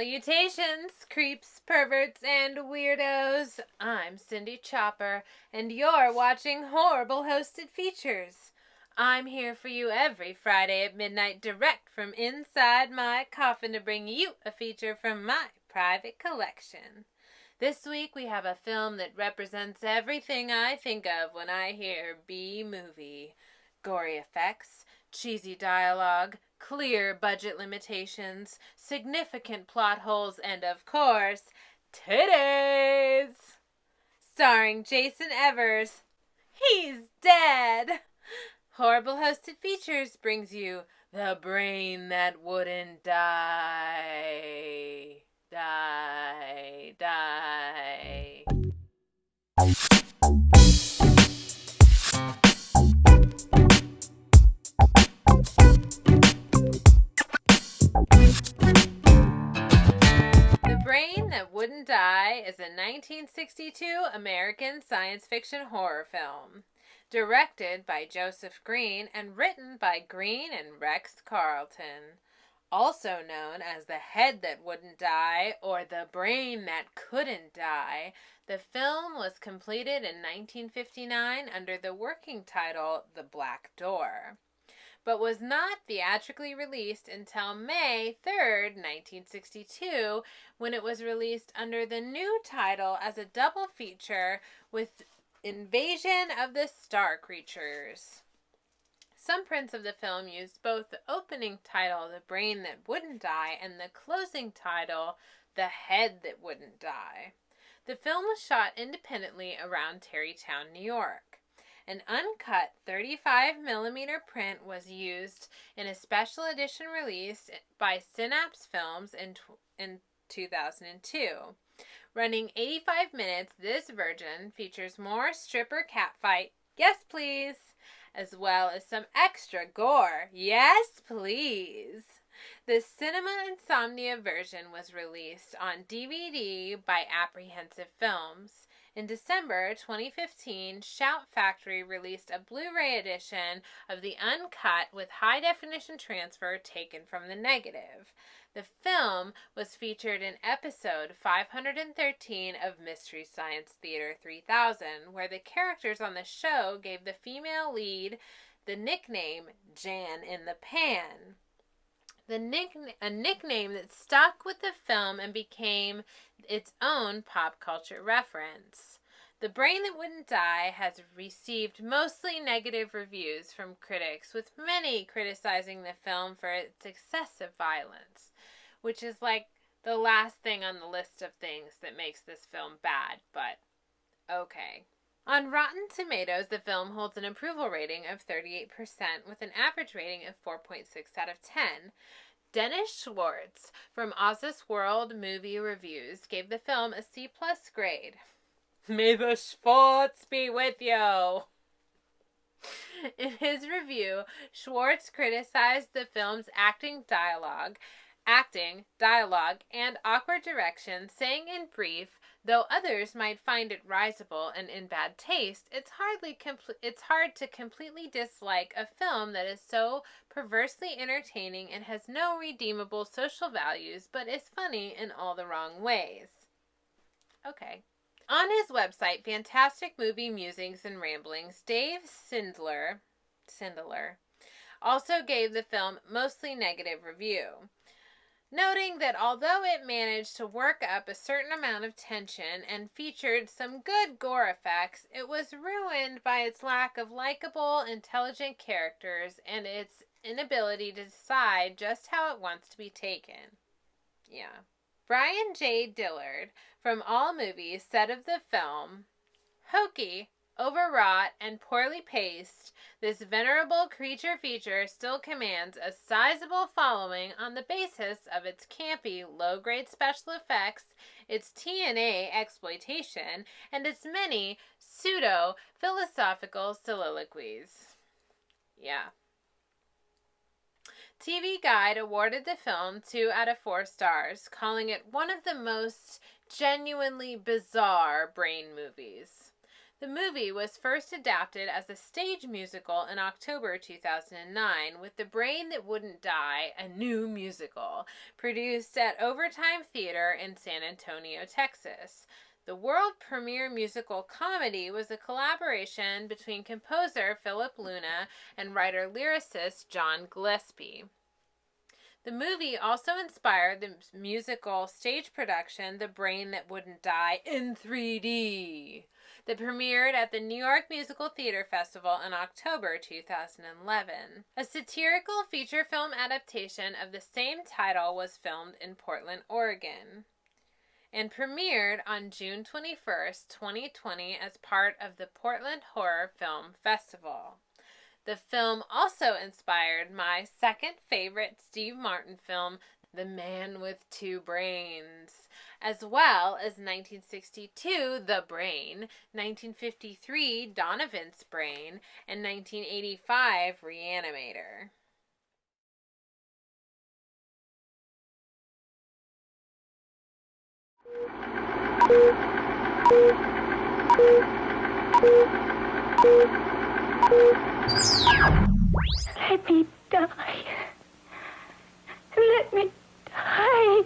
Salutations, creeps, perverts, and weirdos. I'm Sindie Chopper, and you're watching Horrible Hosted Features. I'm here for you every Friday at midnight, direct from inside my coffin, to bring you a feature from my private collection. This week we have a film that represents everything I think of when I hear B-movie. Gory effects, cheesy dialogue, clear budget limitations, significant plot holes, and of course, titties! Starring Jason Evers. He's dead! Horrible Hosted Features brings you The Brain That Wouldn't Die. Die. The Brain That Wouldn't Die is a 1962 American science fiction horror film. Directed by Joseph Green and written by Green and Rex Carlton. Also known as The Head That Wouldn't Die or The Brain That Couldn't Die, the film was completed in 1959 under the working title The Black Door, but was not theatrically released until May 3rd, 1962, when it was released under the new title as a double feature with Invasion of the Star Creatures. Some prints of the film used both the opening title, The Brain That Wouldn't Die, and the closing title, The Head That Wouldn't Die. The film was shot independently around Tarrytown, New York. An uncut 35mm print was used in a special edition release by Synapse Films in 2002. Running 85 minutes, this version features more stripper catfight, yes please, as well as some extra gore, yes please. The Cinema Insomnia version was released on DVD by Apprehensive Films. In December 2015, Shout Factory released a Blu-ray edition of the uncut with high-definition transfer taken from the negative. The film was featured in episode 513 of Mystery Science Theater 3000, where the characters on the show gave the female lead the nickname Jan in the Pan. A nickname that stuck with the film and became its own pop culture reference. The Brain That Wouldn't Die has received mostly negative reviews from critics, with many criticizing the film for its excessive violence, which is like the last thing on the list of things that makes this film bad, but okay. On Rotten Tomatoes, the film holds an approval rating of 38% with an average rating of 4.6 out of 10. Dennis Schwartz from Oz's World Movie Reviews gave the film a C+ grade. May the Schwartz be with you! In his review, Schwartz criticized the film's acting, dialogue, and awkward direction, saying in brief, though others might find it risible and in bad taste, it's hard to completely dislike a film that is so perversely entertaining and has no redeemable social values, but is funny in all the wrong ways. Okay. On his website, Fantastic Movie Musings and Ramblings, Dave Sindler also gave the film mostly negative review, noting that although it managed to work up a certain amount of tension and featured some good gore effects, it was ruined by its lack of likable, intelligent characters and its inability to decide just how it wants to be taken. Yeah. Brian J. Dillard from AllMovies said of the film, hokey, overwrought, and poorly paced, this venerable creature feature still commands a sizable following on the basis of its campy, low-grade special effects, its TNA exploitation, and its many pseudo-philosophical soliloquies. Yeah. TV Guide awarded the film 2 out of 4 stars, calling it one of the most genuinely bizarre brain movies. The movie was first adapted as a stage musical in October 2009 with The Brain That Wouldn't Die, a new musical, produced at Overtime Theater in San Antonio, Texas. The world premiere musical comedy was a collaboration between composer Philip Luna and writer-lyricist John Gillespie. The movie also inspired the musical stage production The Brain That Wouldn't Die in 3D, that premiered at the New York Musical Theater Festival in October 2011. A satirical feature film adaptation of the same title was filmed in Portland, Oregon, and premiered on June 21st, 2020 as part of the Portland Horror Film Festival. The film also inspired my second favorite Steve Martin film, The Man with Two Brains, as well as 1962, The Brain, 1953, Donovan's Brain, and 1985, Reanimator. Let me die. Let me die.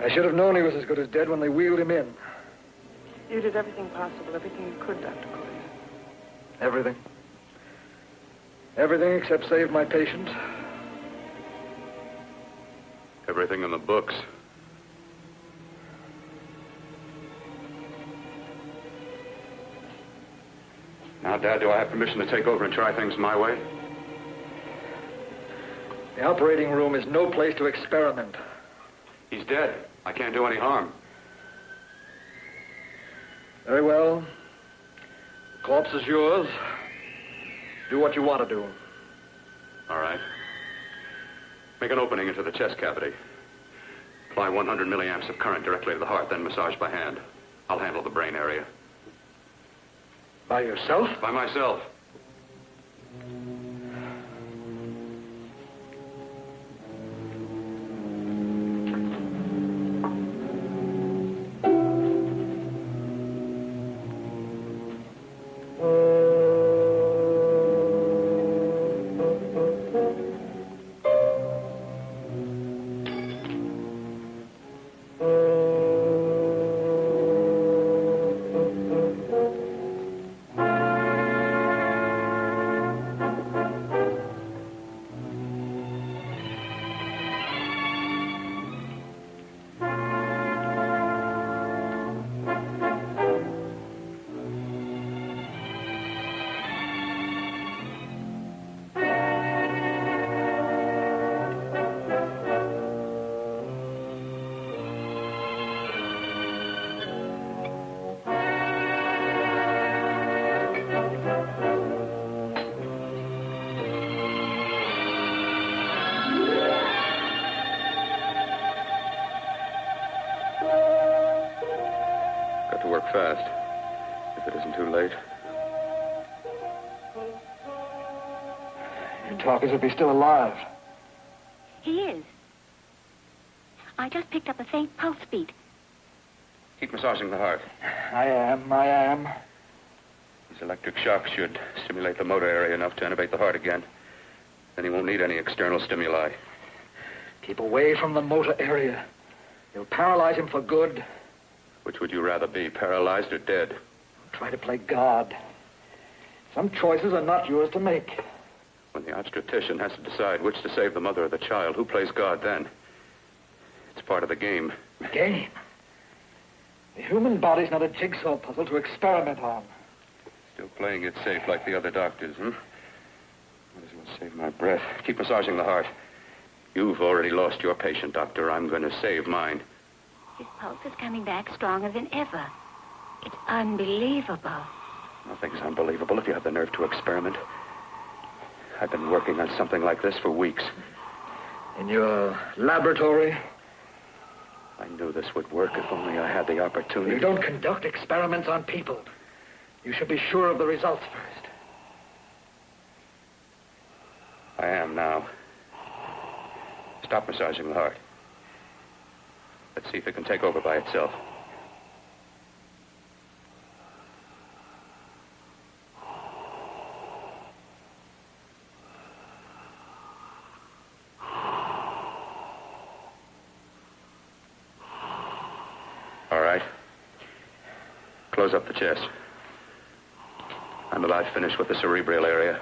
I should have known he was as good as dead when they wheeled him in. You did everything possible, everything you could, Dr. Corey. Everything. Everything except save my patient. Everything in the books. Now, Dad, do I have permission to take over and try things my way? The operating room is no place to experiment. He's dead. I can't do any harm. Very well. The corpse is yours. Do what you want to do. All right. Make an opening into the chest cavity. Apply 100 milliamps of current directly to the heart, then massage by hand. I'll handle the brain area. By yourself? By myself. fast, if it isn't too late. You talk as if he's still alive. He is. I just picked up a faint pulse beat. Keep massaging the heart. I am. These electric shocks should stimulate the motor area enough to innervate the heart again. Then he won't need any external stimuli. Keep away from the motor area. You'll paralyze him for good. Which would you rather be, paralyzed or dead? Try to play God. Some choices are not yours to make. When the obstetrician has to decide which to save the mother or the child, who plays God then? It's part of the game. Game? The human body's not a jigsaw puzzle to experiment on. Still playing it safe like the other doctors, huh? Might as well save my breath. Keep massaging the heart. You've already lost your patient, Doctor. I'm going to save mine. His pulse is coming back stronger than ever. It's unbelievable. Nothing's unbelievable if you have the nerve to experiment. I've been working on something like this for weeks. In your laboratory? I knew this would work if only I had the opportunity. You don't conduct experiments on people. You should be sure of the results first. I am now. Stop massaging the heart. Let's see if it can take over by itself. All right. Close up the chest. I'm about finished with the cerebral area.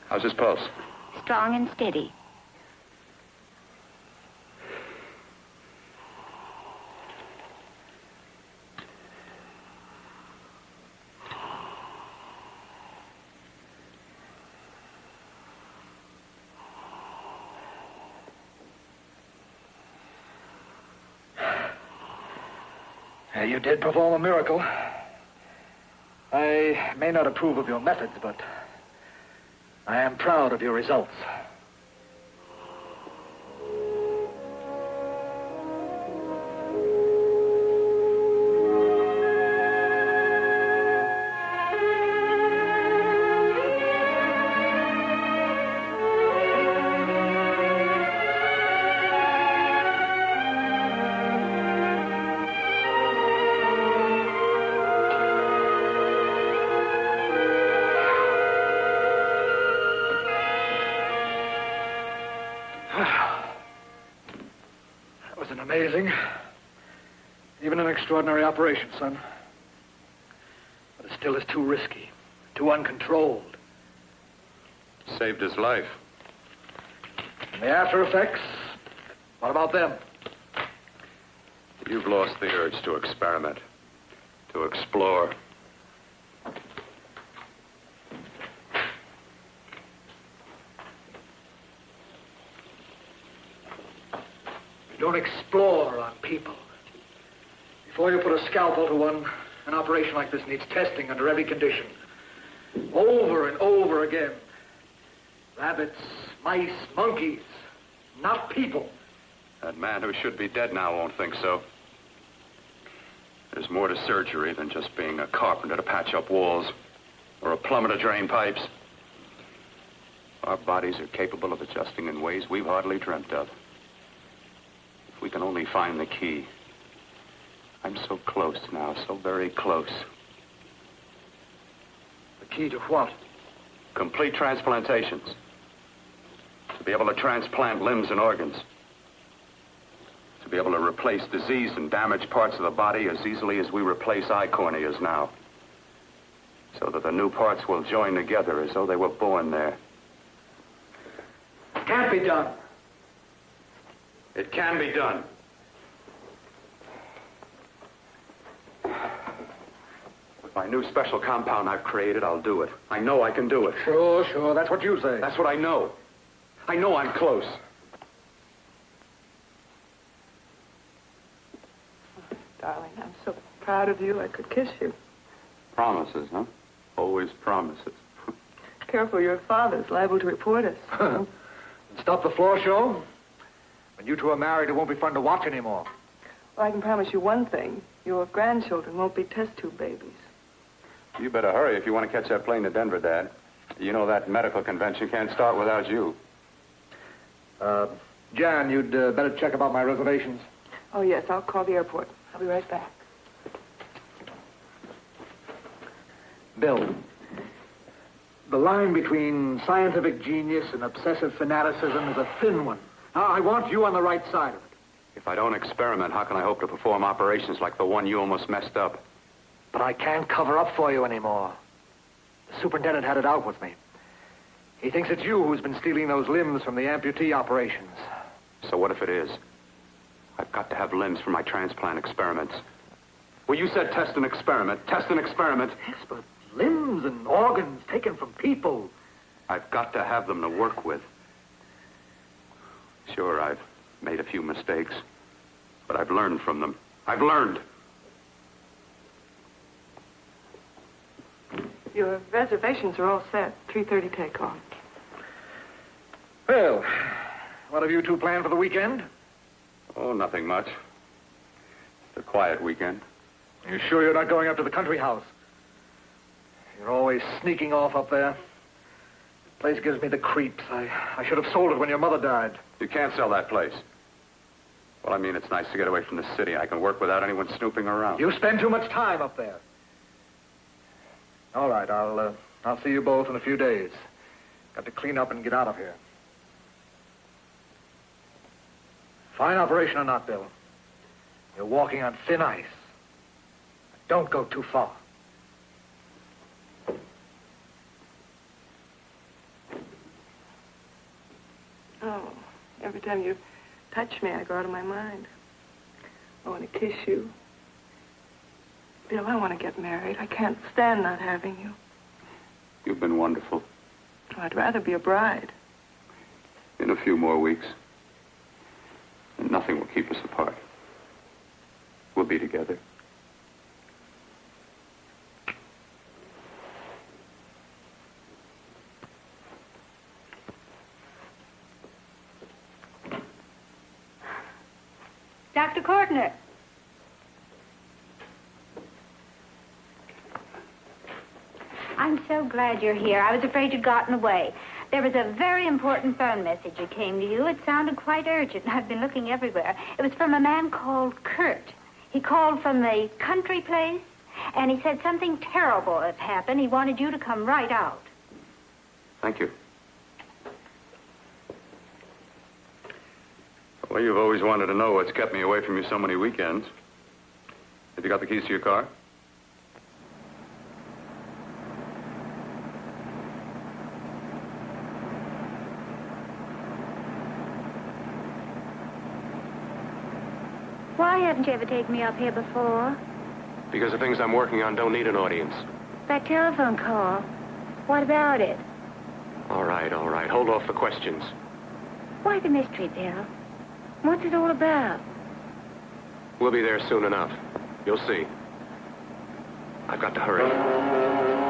How's his pulse? Strong and steady. You did perform a miracle. I may not approve of your methods, but I am proud of your results. Amazing. Even an extraordinary operation, son. But it still is too risky, too uncontrolled. Saved his life. And the after effects, what about them? You've lost the urge to experiment, to explore. Don't explore on people. Before you put a scalpel to one, an operation like this needs testing under every condition. Over and over again. Rabbits, mice, monkeys, not people. That man who should be dead now won't think so. There's more to surgery than just being a carpenter to patch up walls or a plumber to drain pipes. Our bodies are capable of adjusting in ways we've hardly dreamt of. If we can only find the key. I'm so close now, so very close. The key to what? Complete transplantations. To be able to transplant limbs and organs. To be able to replace diseased and damaged parts of the body as easily as we replace eye corneas now. So that the new parts will join together as though they were born there. It can't be done. It can be done. With my new special compound I've created, I'll do it. I know I can do it. Sure. That's what you say. That's what I know. I know I'm close. Darling, I'm so proud of you, I could kiss you. Promises, huh? Always promises. Careful, your father's liable to report us. Stop the floor show. When you two are married, it won't be fun to watch anymore. Well, I can promise you one thing. Your grandchildren won't be test tube babies. You better hurry if you want to catch that plane to Denver, Dad. You know that medical convention can't start without you. Jan, you'd better check about my reservations. Oh, yes, I'll call the airport. I'll be right back. Bill, the line between scientific genius and obsessive fanaticism is a thin one. Now, I want you on the right side of it. If I don't experiment, how can I hope to perform operations like the one you almost messed up? But I can't cover up for you anymore. The superintendent had it out with me. He thinks it's you who's been stealing those limbs from the amputee operations. So what if it is? I've got to have limbs for my transplant experiments. Well, you said test and experiment. Test and experiment. Yes, but limbs and organs taken from people. I've got to have them to work with. Sure, I've made a few mistakes, but I've learned from them. I've learned. Your reservations are all set. 3:30 takeoff. Well, what have you two planned for the weekend? Oh, nothing much. It's a quiet weekend. You sure you're not going up to the country house? You're always sneaking off up there. The place gives me the creeps. I should have sold it when your mother died. You can't sell that place. Well, I mean, it's nice to get away from the city. I can work without anyone snooping around. You spend too much time up there. All right, I'll see you both in a few days. Got to clean up and get out of here. Fine operation or not, Bill. You're walking on thin ice. Don't go too far. Oh, every time you touch me, I go out of my mind. I want to kiss you. Bill, I want to get married. I can't stand not having you. You've been wonderful. Oh, I'd rather be a bride. In a few more weeks, and nothing will keep us apart. We'll be together. Dr. Cordner. I'm so glad you're here. I was afraid you'd gotten away. There was a very important phone message that came to you. It sounded quite urgent. I've been looking everywhere. It was from a man called Kurt. He called from the country place, and he said something terrible had happened. He wanted you to come right out. Thank you. Well, you've always wanted to know what's kept me away from you so many weekends. Have you got the keys to your car? Why haven't you ever taken me up here before? Because the things I'm working on don't need an audience. That telephone call. What about it? All right. Hold off the questions. Why the mystery, Bill? What's it all about? We'll be there soon enough. You'll see. I've got to hurry.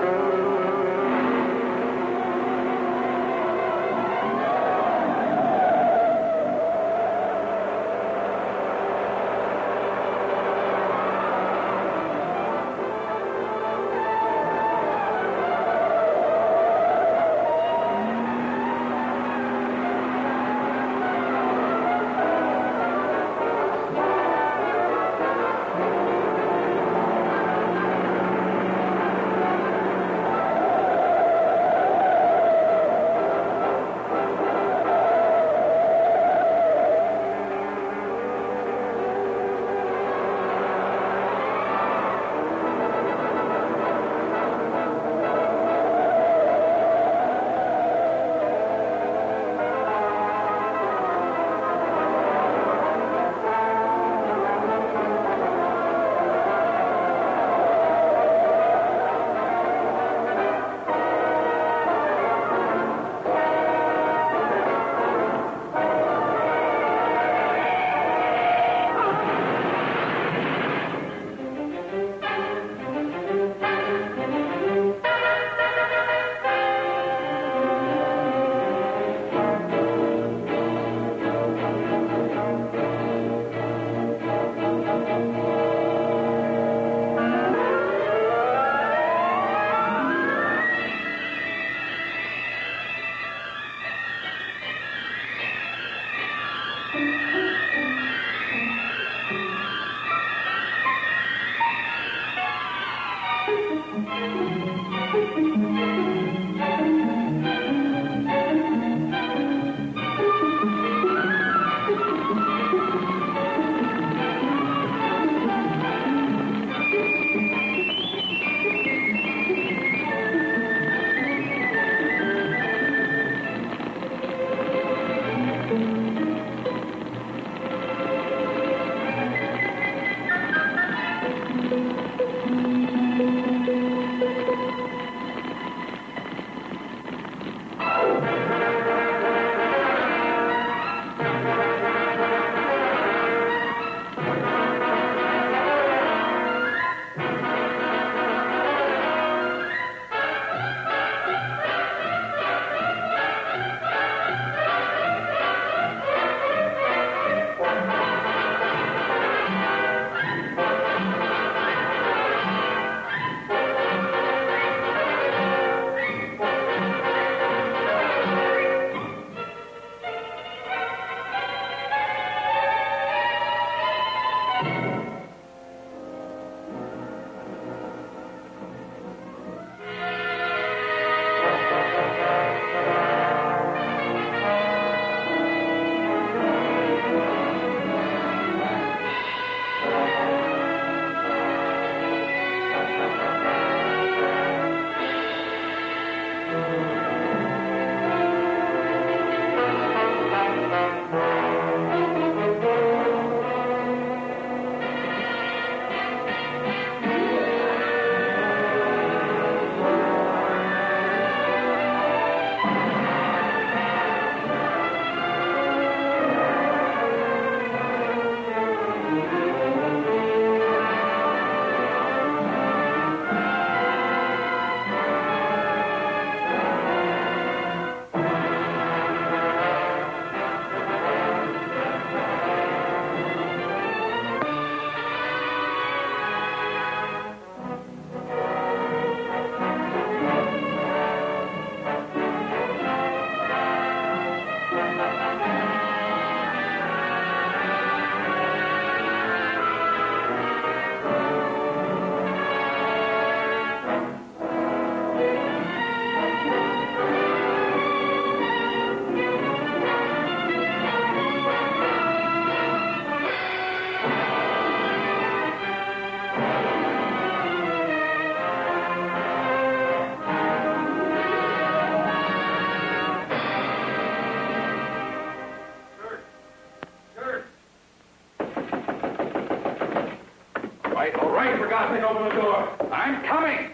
All right, for God's sake, open the door. I'm coming.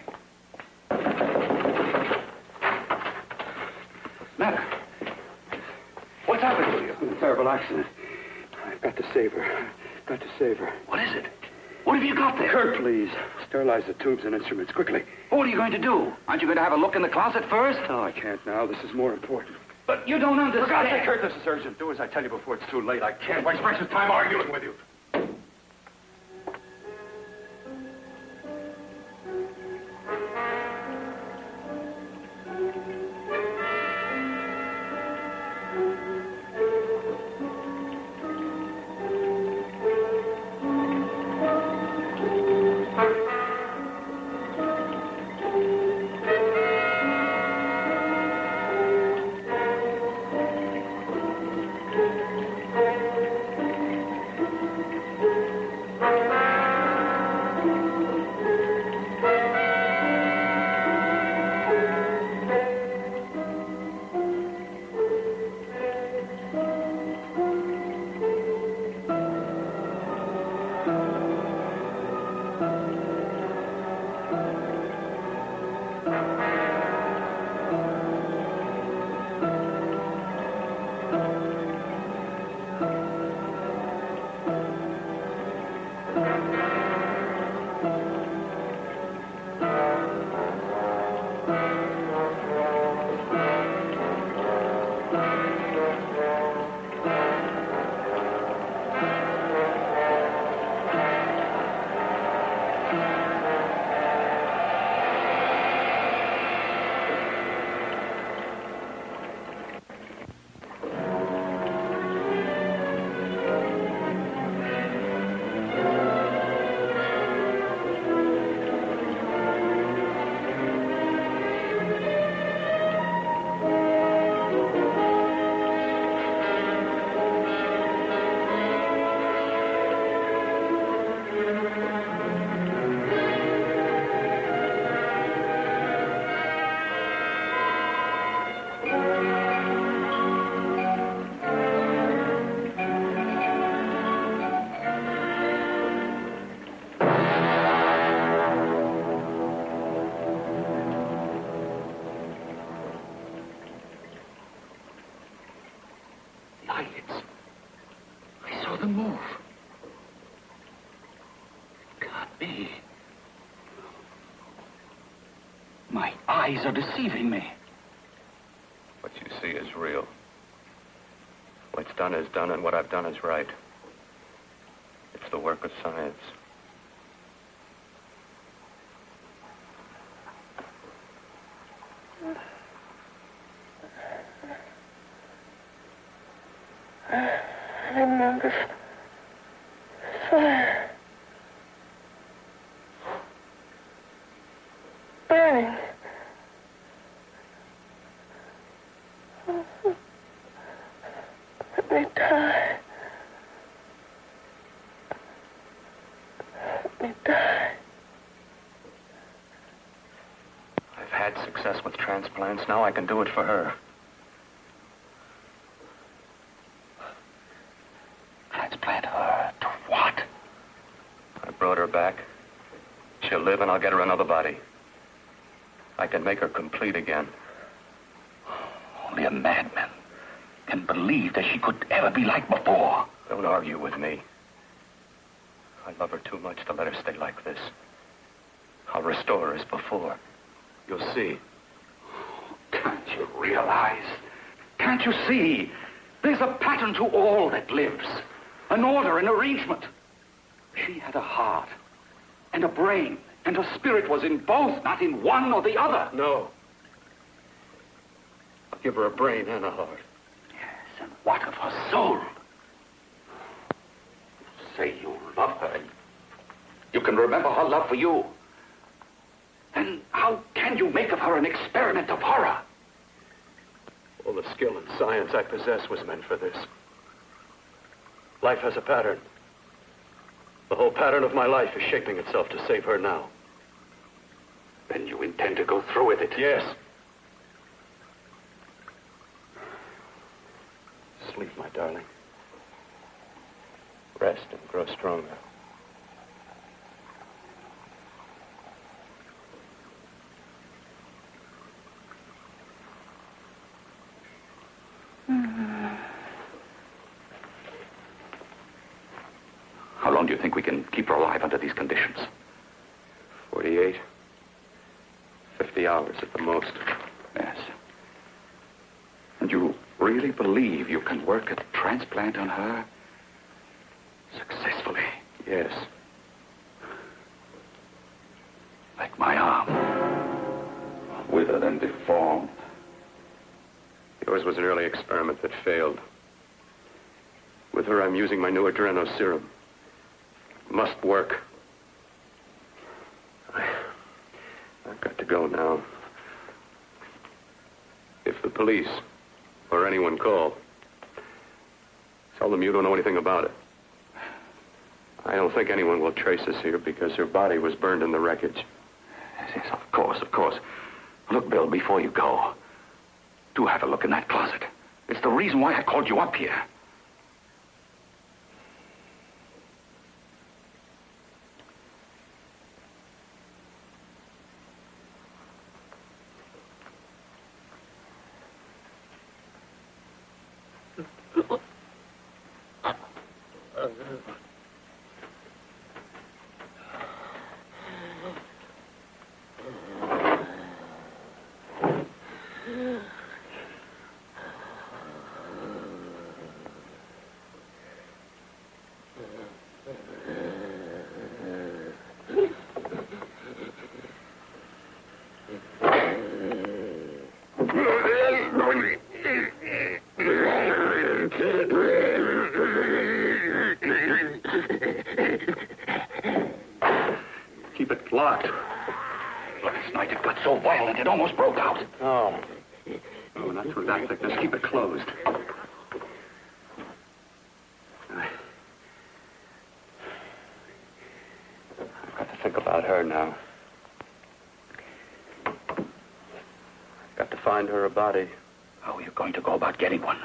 Matter? What's happened to you? It's been a terrible accident. I've got to save her. Got to save her. What is it? What have you got there? Kurt, please. Sterilize the tubes and instruments quickly. What are you going to do? Aren't you going to have a look in the closet first? No, I can't now. This is more important. But you don't understand. For God's sake, Kurt, this is urgent. Do as I tell you before it's too late. I can't waste precious time arguing with you. eyelids. I saw them move. Can't be. My eyes are deceiving me. What you see is real. What's done is done, and what I've done is right. It's the work of science. I remember fire. Burning. Let me die. Let me die. I've had success with transplants. Now I can do it for her. Transplant her to what? I brought her back. She'll live, and I'll get her another body. I can make her complete again. Only a madman can believe that she could ever be like before. Don't argue with me. I love her too much to let her stay like this. I'll restore her as before. You'll see. Can't you realize? Can't you see? There's a pattern to all that lives. An order, an arrangement. She had a heart and a brain, and her spirit was in both, not in one or the other. No. I'll give her a brain and a heart. Yes, and what of her soul? You say you love her. You can remember her love for you. Then how can you make of her an experiment of horror? All the skill and science I possess was meant for this. Life has a pattern. The whole pattern of my life is shaping itself to save her now. Then you intend to go through with it? Yes. Sleep, my darling. Rest and grow stronger. How long do you think we can keep her alive under these conditions? 48. 50 hours at the most. Yes. And you really believe you can work a transplant on her successfully? Yes. Like my arm. Withered and deformed. Yours was an early experiment that failed. With her, I'm using my new adreno serum. Must work. I've got to go now. If the police or anyone call, tell them you don't know anything about it. I don't think anyone will trace us here because her body was burned in the wreckage. Yes, of course, of course. Look, Bill, before you go, do have a look in that closet. It's the reason why I called you up here. Keep it locked. Last night it got so violent it almost broke out. Oh. Oh, not through that thickness. Keep it closed. I've got to think about her now. I've got to find her a body. How are you going to go about getting one?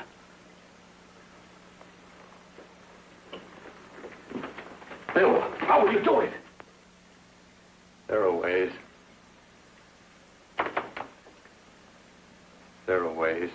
Bill, how will you do it? There are ways. There are ways.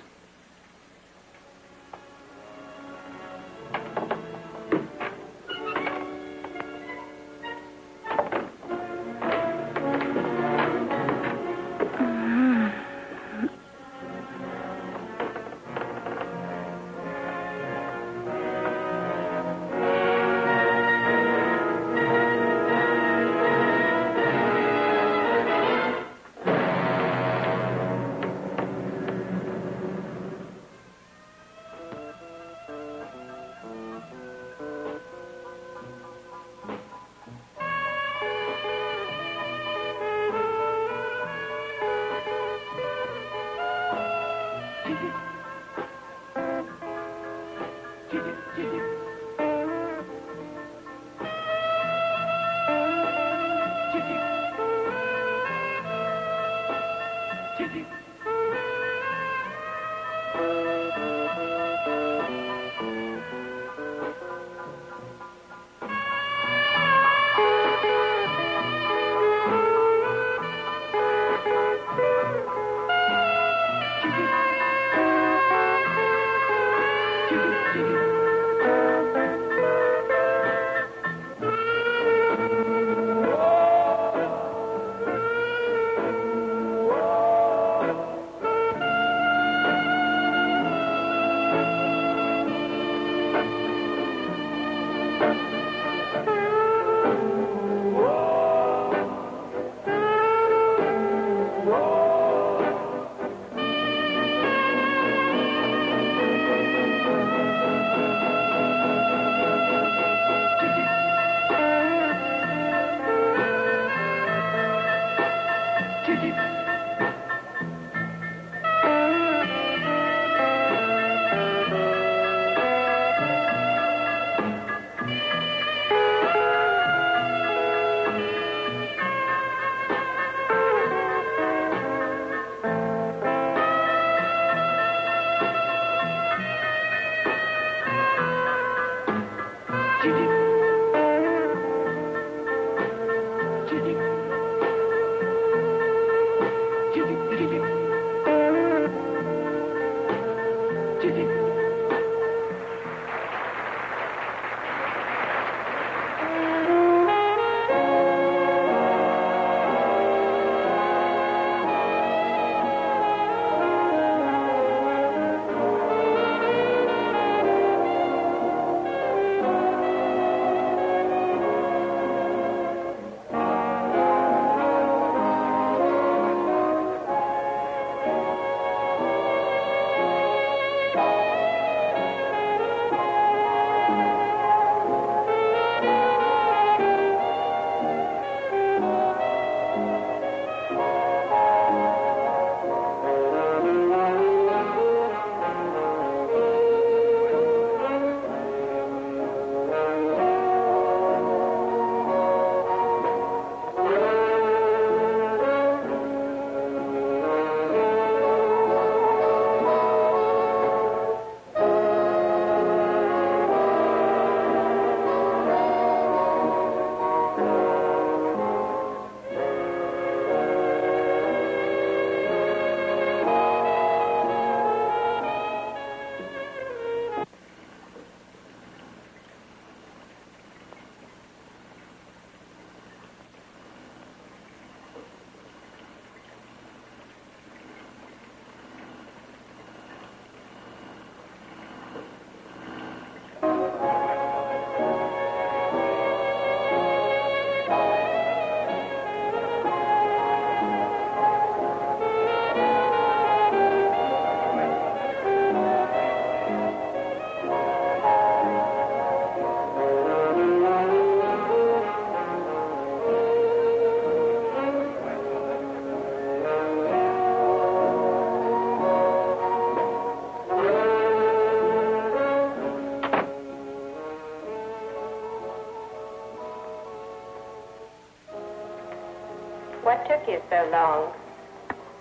What took you so long?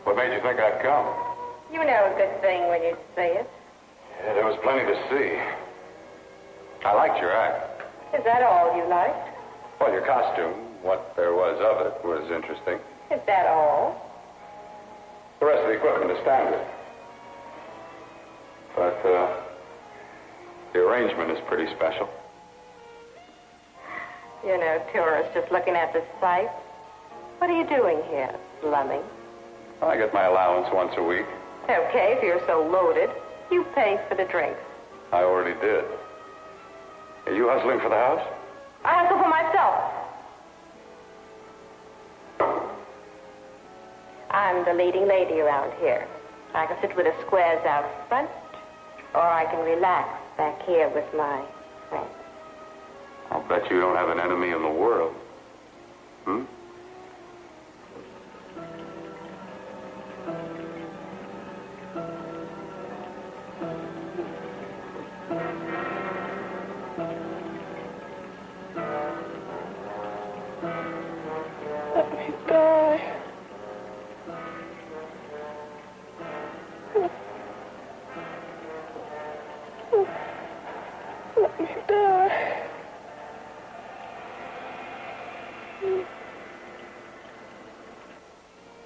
What made you think I'd come? You know a good thing when you see it. Yeah, there was plenty to see. I liked your act. Is that all you liked? Well, your costume, what there was of it, was interesting. Is that all? The rest of the equipment is standard. But, the arrangement is pretty special. You know, tourists just looking at the sights. What are you doing here, slumming? I get my allowance once a week. Okay, if you're so loaded, you pay for the drinks. I already did. Are you hustling for the house? I hustle for myself. I'm the leading lady around here. I can sit with the squares out front, or I can relax back here with my friends. I'll bet you don't have an enemy in the world. Hmm?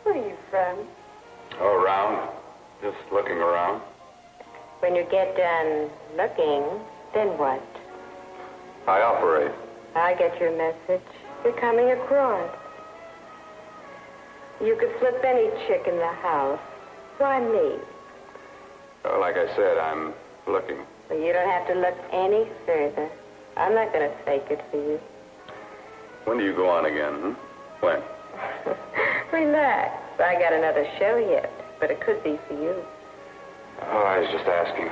Where are you from? Oh, around. Just looking around. When you get done looking, then what? I operate. I get your message. You're coming across. You could flip any chick in the house. Why me? Oh, like I said, I'm looking. Well, you don't have to look any further. I'm not going to fake it for you. When do you go on again, When? Relax. I got another show yet, but it could be for you. Oh, I was just asking.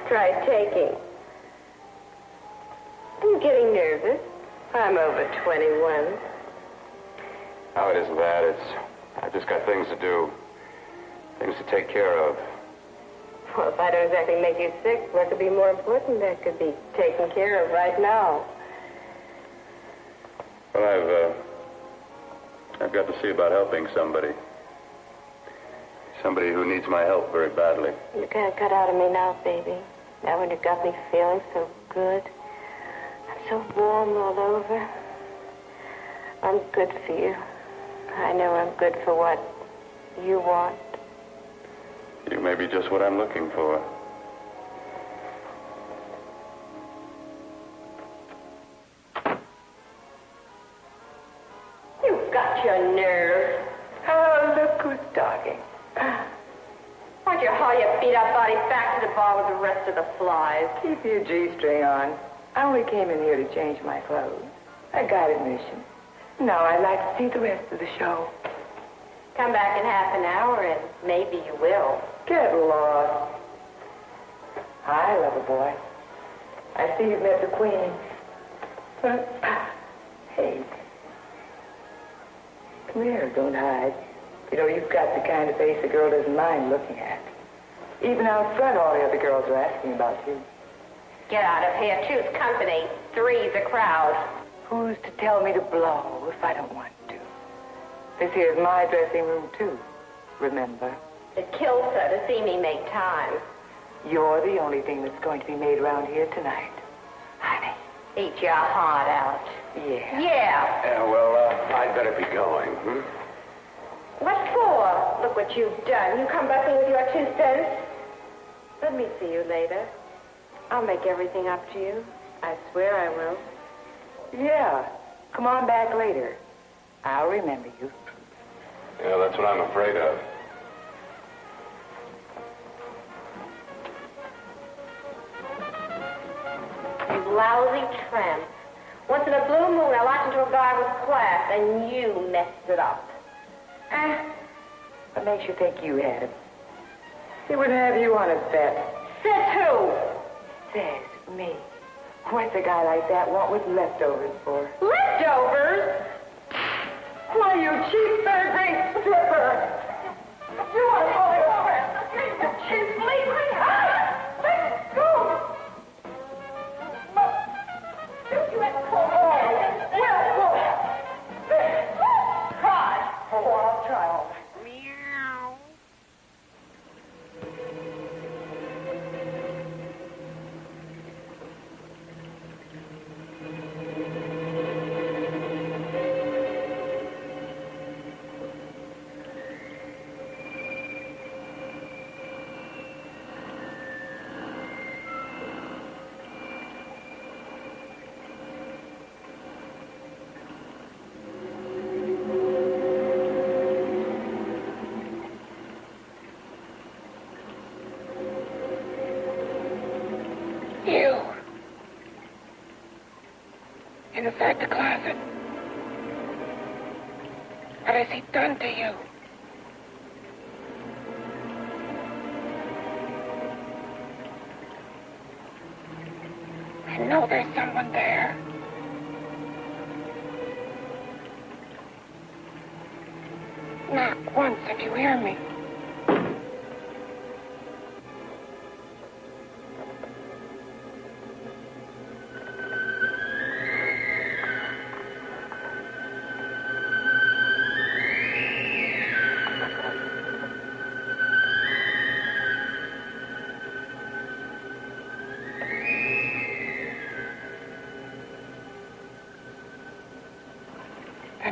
Try taking. Are you getting nervous? I'm over 21. Oh, it isn't that. I've just got things to do. Things to take care of. Well, if I don't exactly make you sick, what could be more important that could be taken care of right now? Well, I've got to see about helping somebody. Somebody who needs my help very badly. You can't cut out of me now, baby. Now when you got me feeling so good. I'm so warm all over. I'm good for you. I know I'm good for what you want. You may be just what I'm looking for. You've got your nerve. Oh, look who's talking. Why don't you haul your beat-up body back to the bar with the rest of the flies? Keep your G-string on. I only came in here to change my clothes. I got admission. Now I'd like to see the rest of the show. Come back in half an hour and maybe you will. Get lost. Hi, lover boy. I see you've met the queen. Hey. Come here, don't hide. You know, you've got the kind of face a girl doesn't mind looking at. Even out front, all the other girls are asking about you. Get out of here. Choose company. Three's a crowd. Who's to tell me to blow if I don't want to? This here's my dressing room, too. Remember? It kills her to see me make time. You're the only thing that's going to be made around here tonight. Honey. Eat your heart out. Yeah. Yeah. Yeah, well, I'd better be going, What for? Look what you've done. You come back in with your 2 cents. Let me see you later. I'll make everything up to you. I swear I will. Yeah. Come on back later. I'll remember you. Yeah, that's what I'm afraid of. You lousy tramp. Once in a blue moon, I locked into a guy with class, and you messed it up. What makes you think you had him? He wouldn't have you on his bet. Says who? Says me. What's a guy like that want with leftovers for? Leftovers? Why, you cheap third-rate stripper! You are falling over! You cheap leaving! Let go! You had to pull Try. Oh, I'll try all right. You. Inside the closet. What has he done to you? I know there's someone there. Knock once if you hear me.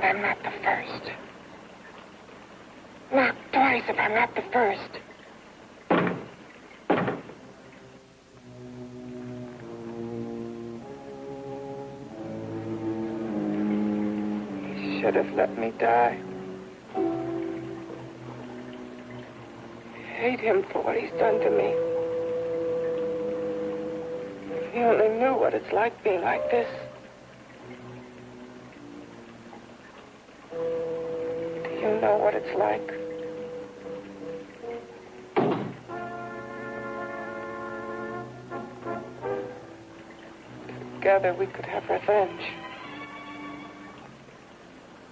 I'm not the first. Knock twice if I'm not the first. He should have let me die. I hate him for what he's done to me. If he only knew what it's like being like this. Do you know what it's like? Together we could have revenge.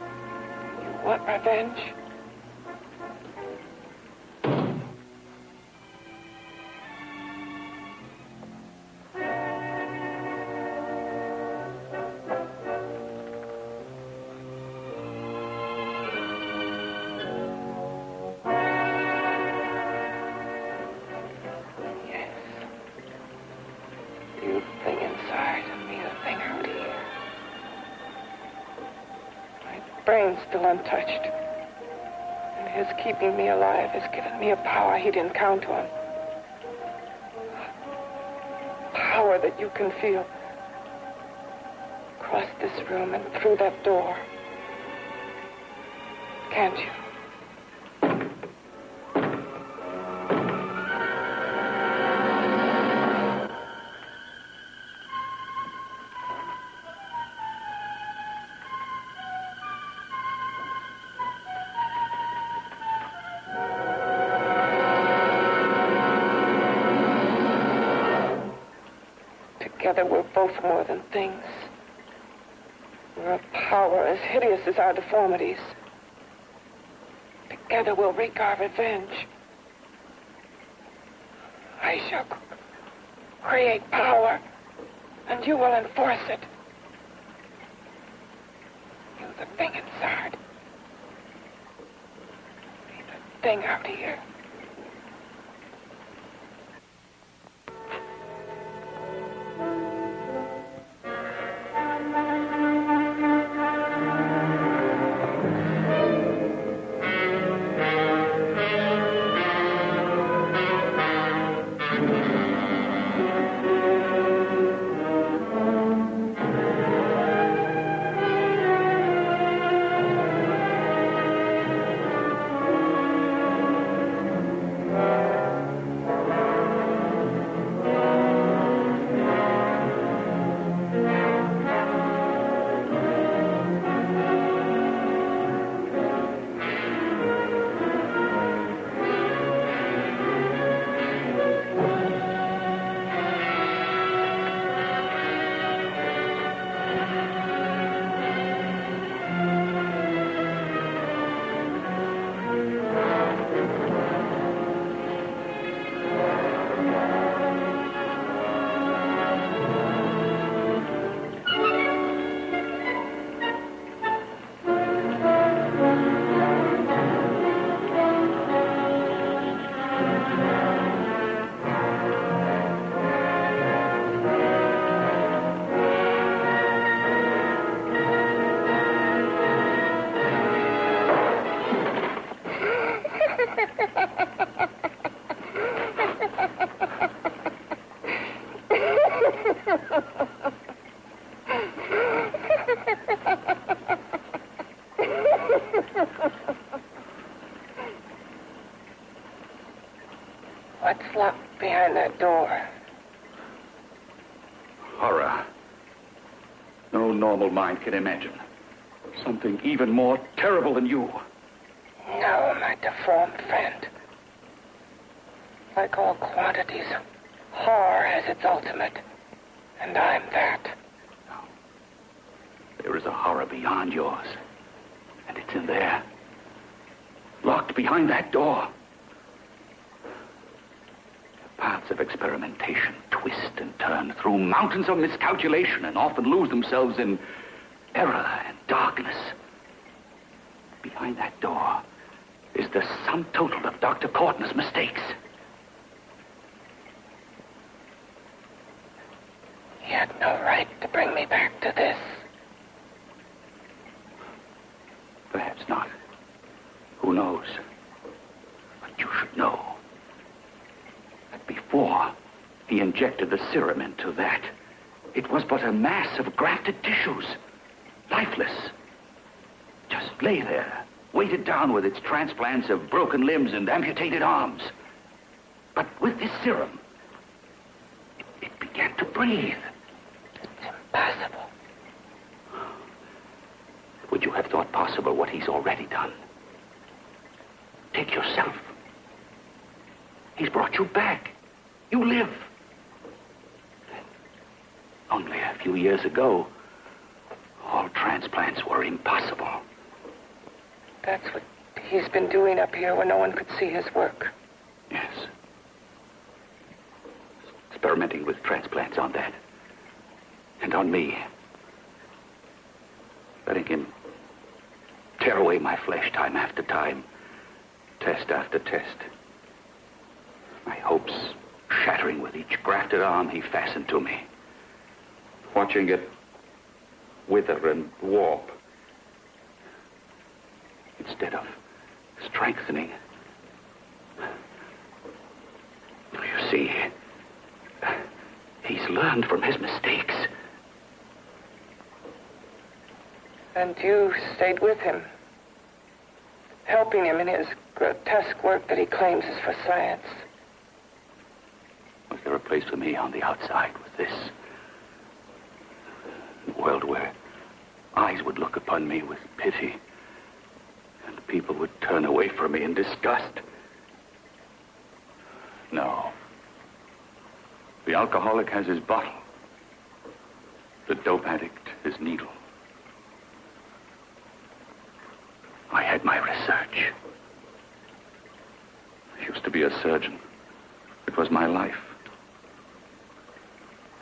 You want revenge? Brain's still untouched. And his keeping me alive has given me a power he didn't count on. Power that you can feel. Across this room and through that door. Can't you? Together we're both more than things. We're a power as hideous as our deformities. Together we'll wreak our revenge. I shall create power, and you will enforce it. You the thing inside. Me the thing out here. What's locked behind that door? Horror. No normal mind can imagine. Something even more terrible than you. No, my deformed friend. Like all quantities, horror has its ultimate. And I'm that. There is a horror beyond yours. And it's in there. Locked behind that door. The paths of experimentation twist and turn through mountains of miscalculation and often lose themselves in error and darkness. Behind that door is the sum total of Dr. Courtney's mistakes. He had no right to bring me back to this. injected the serum into that, it was but a mass of grafted tissues, lifeless. Just lay there, weighted down with its transplants of broken limbs and amputated arms. But with this serum, it began to breathe. It's impossible. Would you have thought possible what he's already done? Take yourself. He's brought you back. You live. Only a few years ago, all transplants were impossible. That's what he's been doing up here where no one could see his work. Yes. Experimenting with transplants on that. And on me. Letting him tear away my flesh time after time. Test after test. My hopes shattering with each grafted arm he fastened to me. Watching it wither and warp. Instead of strengthening. You see, he's learned from his mistakes. And you stayed with him, helping him in his grotesque work that he claims is for science. Was there a place for me on the outside with this? A world where eyes would look upon me with pity, and people would turn away from me in disgust. No. The alcoholic has his bottle. The dope addict his needle. I had my research. I used to be a surgeon. It was my life.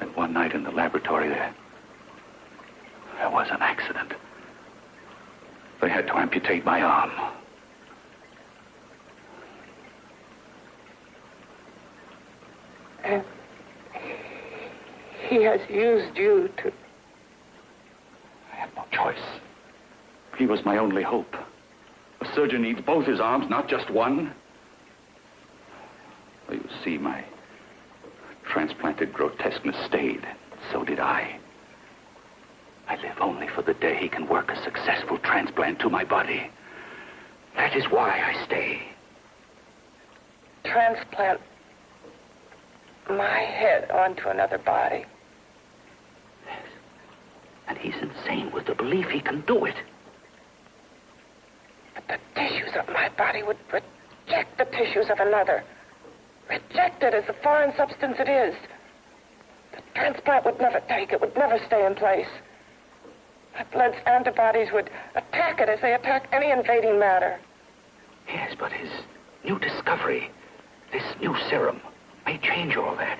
And one night in the laboratory there was an accident. They had to amputate my arm. And he has used you to... I had no choice. He was my only hope. A surgeon needs both his arms, not just one. Well, you see, my transplanted grotesqueness stayed. So did I. I live only for the day he can work a successful transplant to my body. That is why I stay. Transplant my head onto another body. Yes. And he's insane with the belief he can do it. But the tissues of my body would reject the tissues of another. Reject it as the foreign substance it is. The transplant would never take it, would never stay in place. My blood's antibodies would attack it as they attack any invading matter. Yes, but his new discovery, this new serum, may change all that.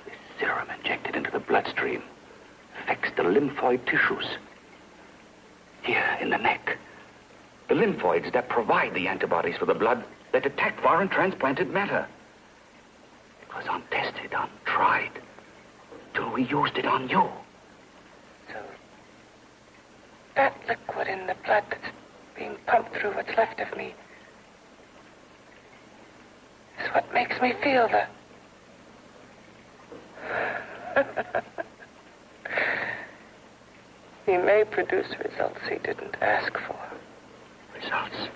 This serum injected into the bloodstream affects the lymphoid tissues. Here in the neck. The lymphoids that provide the antibodies for the blood that attack foreign transplanted matter. It was untested, untried, till we used it on you. So that liquid in the blood that's being pumped through what's left of me is what makes me feel the... He may produce results he didn't ask for. Results?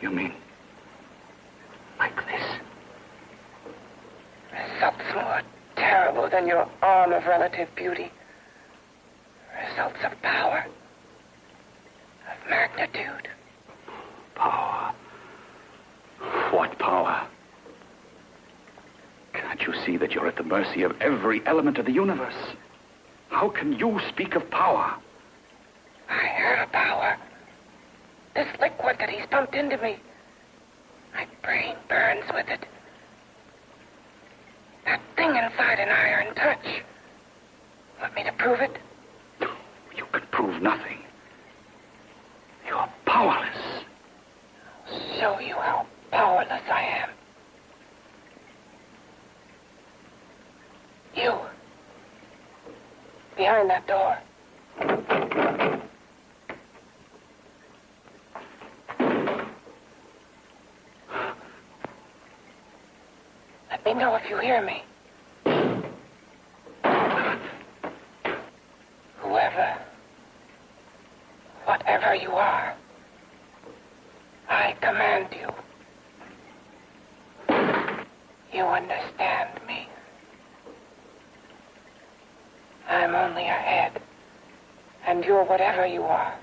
You mean like this? Results more terrible than your arm of relative beauty. Results of power. Of magnitude. Power? What power? Can't you see that you're at the mercy of every element of the universe? How can you speak of power? I have power. This liquid that he's pumped into me. My brain burns with it. That thing inside an iron touch. Want me to prove it? You can prove nothing. You're powerless. I'll show you how powerless I am. You. Behind that door. Let me know if you hear me. Whoever, whatever you are, I command you. You understand me? I'm only a head, and you're whatever you are.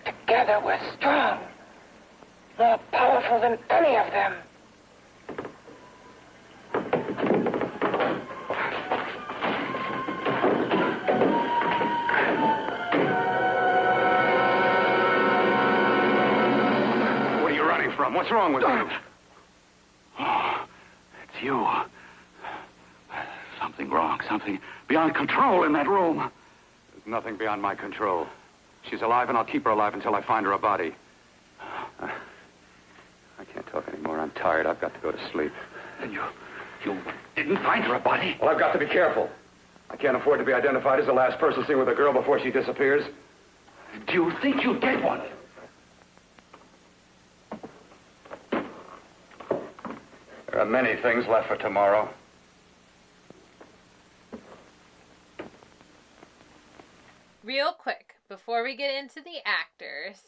Together we're strong, more powerful than any of them. What are you running from? What's wrong with you? Oh, it's you. Something wrong, something beyond control in that room. There's nothing beyond my control. She's alive, and I'll keep her alive until I find her a body. I can't talk anymore. I'm tired. I've got to go to sleep. And you didn't find her a body? Well, I've got to be careful. I can't afford to be identified as the last person seen with a girl before she disappears. Do you think you'll get one? There are many things left for tomorrow. Real quick, before we get into the actors,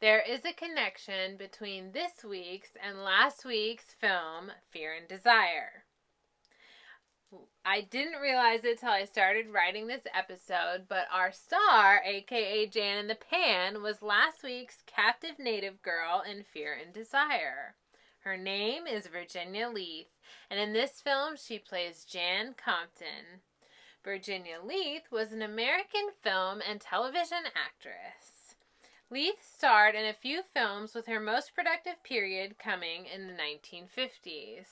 there is a connection between this week's and last week's film, Fear and Desire. I didn't realize it till I started writing this episode, but our star, aka Jan in the Pan, was last week's captive native girl in Fear and Desire. Her name is Virginia Leith, and in this film she plays Jan Compton. Virginia Leith was an American film and television actress. Leith starred in a few films, with her most productive period coming in the 1950s.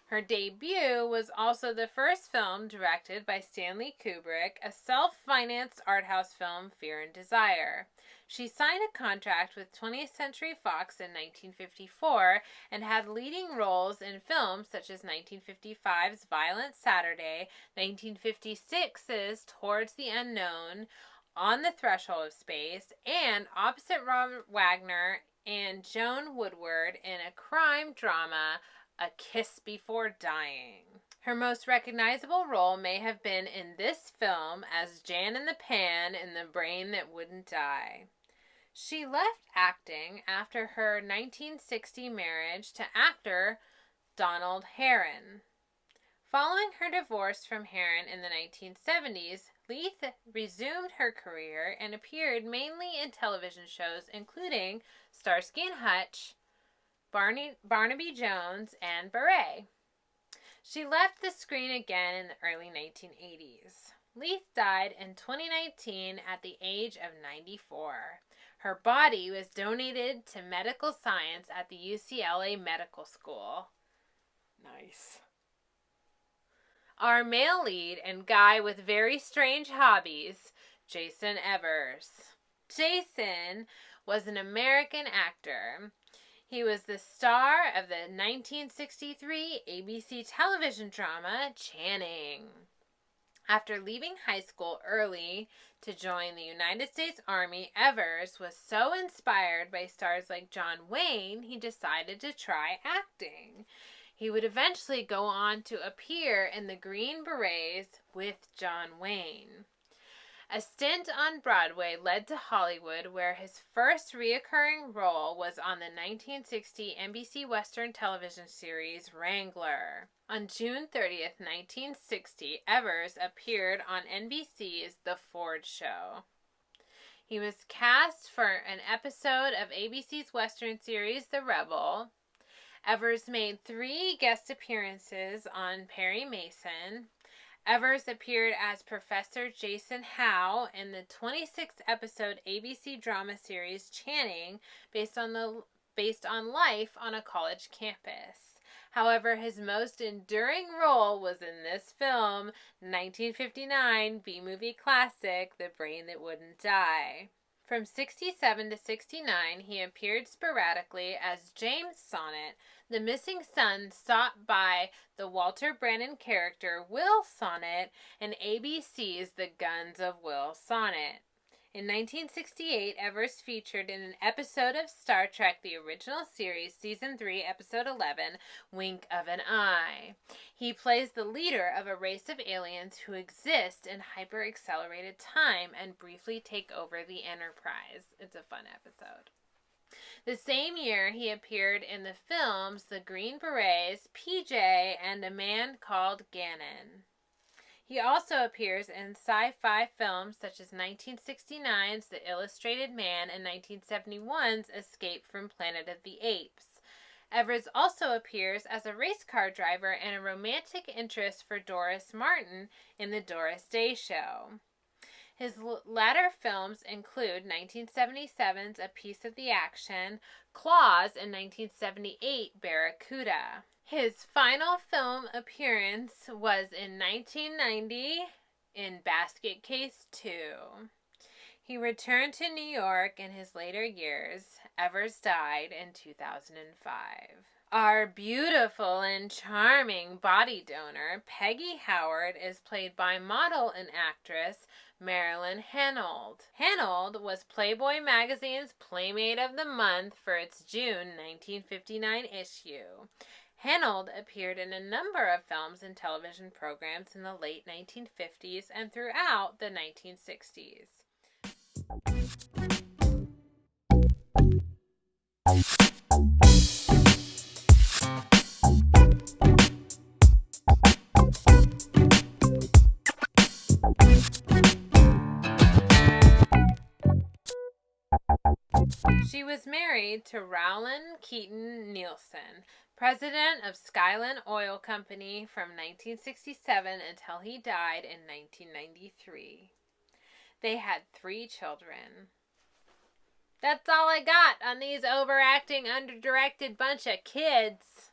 Her debut was also the first film directed by Stanley Kubrick, a self-financed art house film, Fear and Desire. She signed a contract with 20th Century Fox in 1954 and had leading roles in films such as 1955's Violent Saturday, 1956's Towards the Unknown, On the Threshold of Space, and opposite Robert Wagner and Joan Woodward in a crime drama, A Kiss Before Dying. Her most recognizable role may have been in this film as Jan in the Pan in The Brain That Wouldn't Die. She left acting after her 1960 marriage to actor Donald Herron. Following her divorce from Herron in the 1970s, Leith resumed her career and appeared mainly in television shows including Starsky and Hutch, Barnaby Jones, and Beret. She left the screen again in the early 1980s. Leith died in 2019 at the age of 94. Her body was donated to medical science at the UCLA Medical School. Nice. Our male lead and guy with very strange hobbies, Jason Evers. Jason was an American actor. He was the star of the 1963 ABC television drama Channing. After leaving high school early to join the United States Army, Evers was so inspired by stars like John Wayne, he decided to try acting. He would eventually go on to appear in The Green Berets with John Wayne. A stint on Broadway led to Hollywood, where his first reoccurring role was on the 1960 NBC Western television series Wrangler. On June 30th, 1960, Evers appeared on NBC's The Ford Show. He was cast for an episode of ABC's Western series The Rebel. Evers made 3 guest appearances on Perry Mason. Evers appeared as Professor Jason Howe in the 26th episode ABC drama series Channing, based on life on a college campus. However, his most enduring role was in this film, 1959 B-movie classic, The Brain That Wouldn't Die. From 67 to 69, he appeared sporadically as James Sonnet, the missing son sought by the Walter Brennan character Will Sonnet in ABC's The Guns of Will Sonnet. In 1968, Evers featured in an episode of Star Trek, the original series, Season 3, Episode 11, Wink of an Eye. He plays the leader of a race of aliens who exist in hyper-accelerated time and briefly take over the Enterprise. It's a fun episode. The same year, he appeared in the films The Green Berets, PJ, and A Man Called Gannon. He also appears in sci-fi films such as 1969's The Illustrated Man and 1971's Escape from Planet of the Apes. Evers also appears as a race car driver and a romantic interest for Doris Martin in The Doris Day Show. His latter films include 1977's A Piece of the Action, Claws, and 1978 Barracuda. His final film appearance was in 1990 in Basket Case 2. He returned to New York in his later years. Evers died in 2005. Our beautiful and charming body donor, Peggy Howard, is played by model and actress Marilyn Hanold. Hanold was Playboy magazine's Playmate of the Month for its June 1959 issue. Hanold appeared in a number of films and television programs in the late 1950s and throughout the 1960s. She was married to Rowland Keaton Nielsen, president of Skyland Oil Company from 1967 until he died in 1993. They had 3 children. That's all I got on these overacting, underdirected bunch of kids.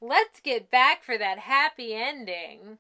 Let's get back for that happy ending.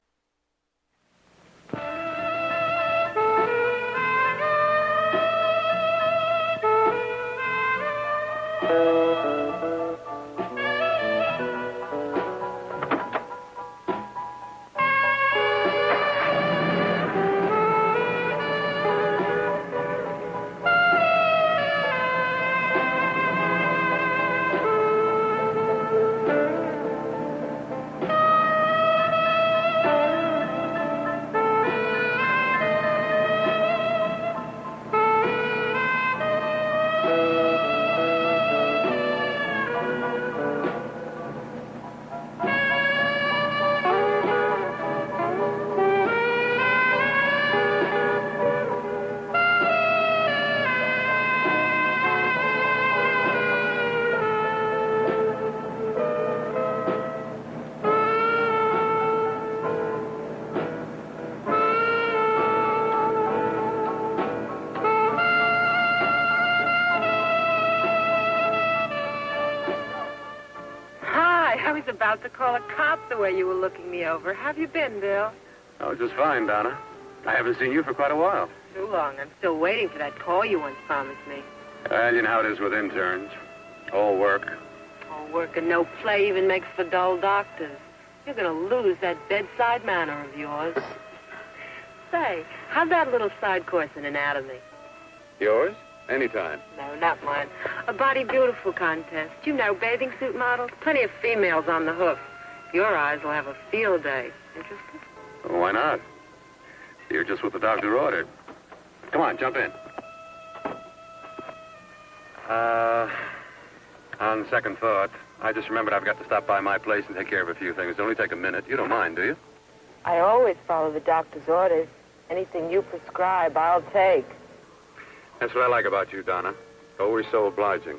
About to call a cop the way you were looking me over. How have you been, Bill? Oh, just fine, Donna. I haven't seen you for quite a while. Too long. I'm still waiting for that call you once promised me. Well, you know how it is with interns. All work. All work and no play even makes for dull doctors. You're going to lose that bedside manner of yours. Say, how's that little side course in anatomy? Yours? Anytime. No, not mine. A body beautiful contest. You know, bathing suit models. Plenty of females on the hoof. Your eyes will have a field day. Interested? Well, why not? You're just what the doctor ordered. Come on, jump in. On second thought, I just remembered I've got to stop by my place and take care of a few things. It'll only take a minute. You don't mind, do you? I always follow the doctor's orders. Anything you prescribe, I'll take. That's what I like about you, Donna. Always so obliging.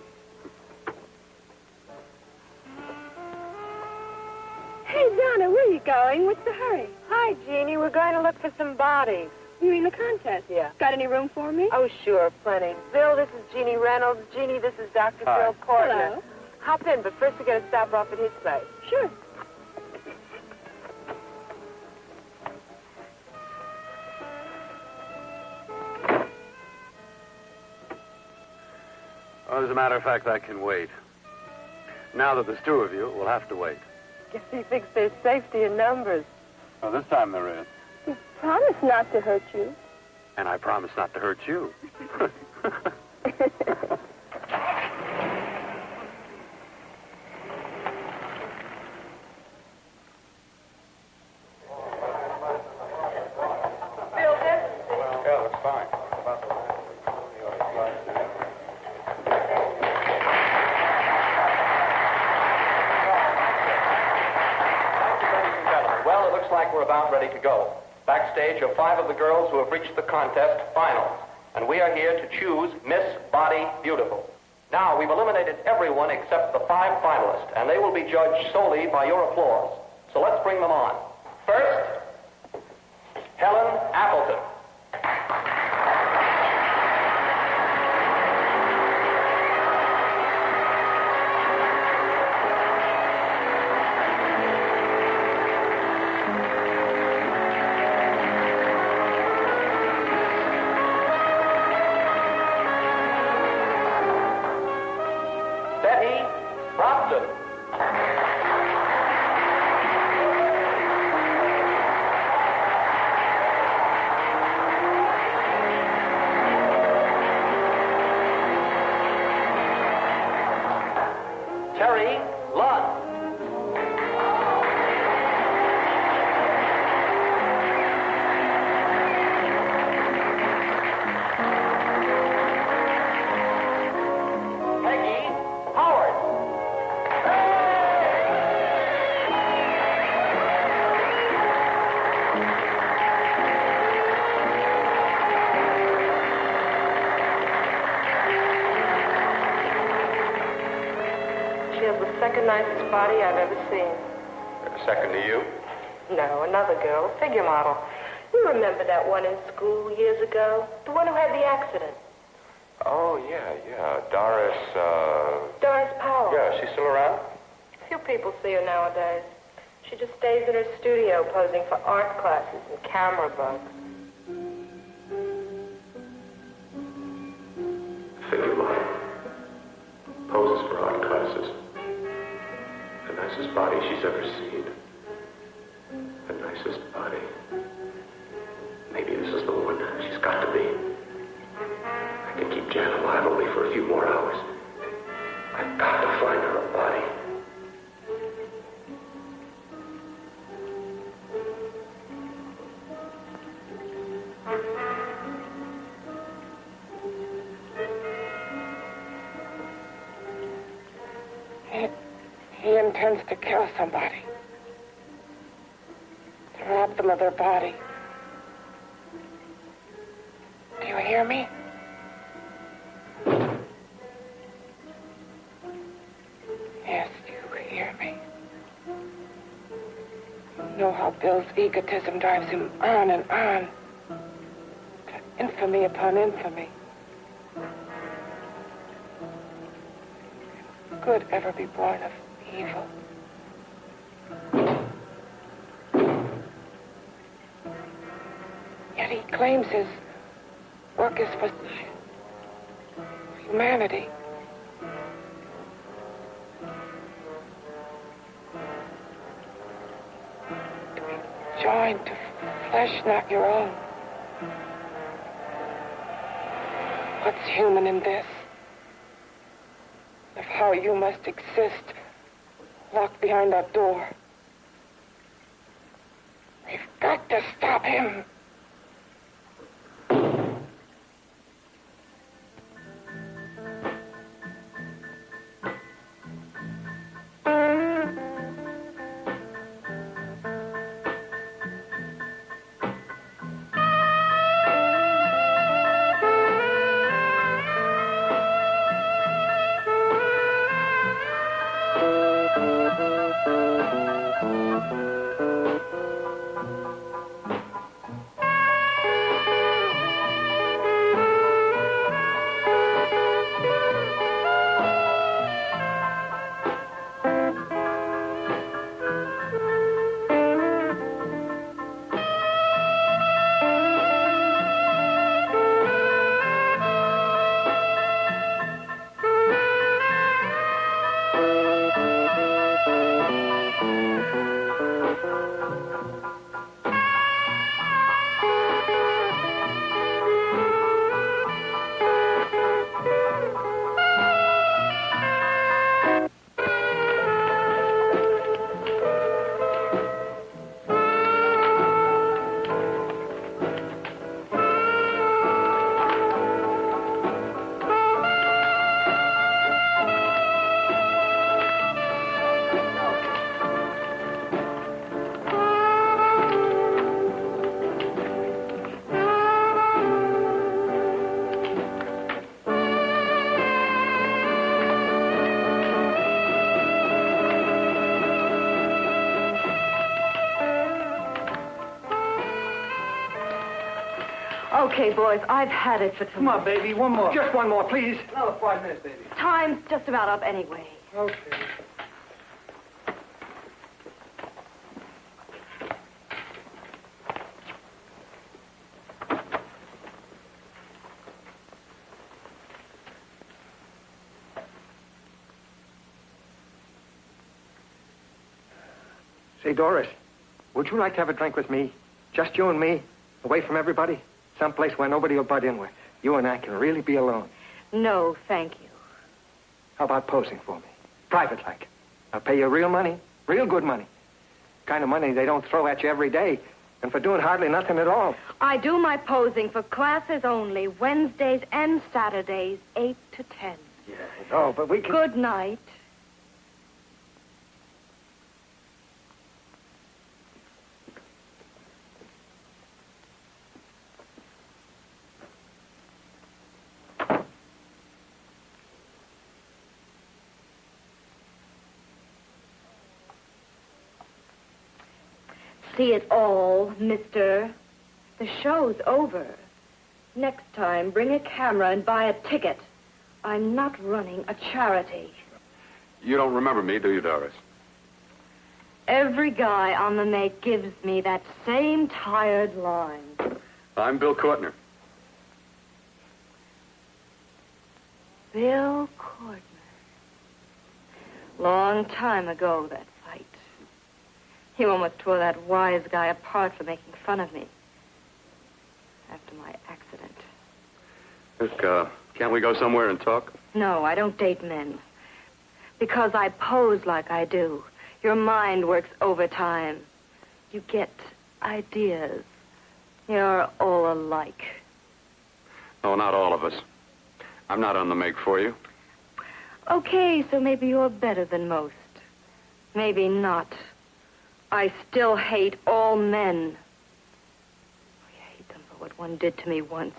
Hey, Donna, where are you going? What's the hurry? Hi, Jeannie. We're going to look for some bodies. You mean the contest? Yeah. Got any room for me? Oh, sure, plenty. Bill, this is Jeannie Reynolds. Jeannie, this is Dr. Hi. Phil Portner. Hello. Hop in, but first we got to stop off at his place. Sure. Well, as a matter of fact, I can wait. Now that there's 2 of you, we'll have to wait. Guess he thinks there's safety in numbers. Well, this time there is. You promised not to hurt you. And I promise not to hurt you. Yeah, looks fine. Well, it looks like we're about ready to go. Backstage are 5 of the girls who have reached the contest finals, and we are here to choose Miss Body Beautiful. Now, we've eliminated everyone except the 5 finalists, and they will be judged solely by your applause. So let's bring them on. First, Helen Appleton. Betty Robson. Terry Lund. Peggy Howard. She has the second nicest body I've ever seen. Second to you. No, another girl, a figure model. You remember that one in school years ago? The one who had the accident. Oh, yeah. Doris, Doris Powell. Yeah, she's still around? Few people see her nowadays. She just stays in her studio posing for art classes and camera bugs. Figure model. Poses for art classes. The nicest body she's ever seen. The nicest body. Maybe this is the one. She's got to be. I can keep Jan alive only for a few more hours. I've got to find her a body. He intends to kill somebody. To rob them of their body. Do you hear me? Yes, you hear me. You know how Bill's egotism drives him on and on. To infamy upon infamy. Could good ever be born of evil? Yet he claims his work is for humanity. To be joined to flesh not your own. What's human in this? Of how you must exist locked behind that door. We've got to stop him. Okay, boys, I've had it for tonight. Come on, baby, one more. Just one more, please. Another 5 minutes, baby. Time's just about up anyway. Okay. Say, Doris, would you like to have a drink with me? Just you and me, away from everybody? Someplace where nobody will butt in, where you and I can really be alone. No, thank you. How about posing for me? Private like. I'll pay you real money, real good money. Kind of money they don't throw at you every day, and for doing hardly nothing at all. I do my posing for classes only, Wednesdays and Saturdays, 8 to 10. Yeah, I know, but we can... Good night. See it all, mister. The show's over. Next time, bring a camera and buy a ticket. I'm not running a charity. You don't remember me, do you, Doris? Every guy on the make gives me that same tired line. I'm Bill Courtner. Bill Courtner. Long time ago, that fight. You almost tore that wise guy apart for making fun of me. After my accident. Look, can't we go somewhere and talk? No, I don't date men. Because I pose like I do. Your mind works overtime. You get ideas. You're all alike. Oh, not all of us. I'm not on the make for you. Okay, so maybe you're better than most. Maybe not. I still hate all men. I hate them for what one did to me once.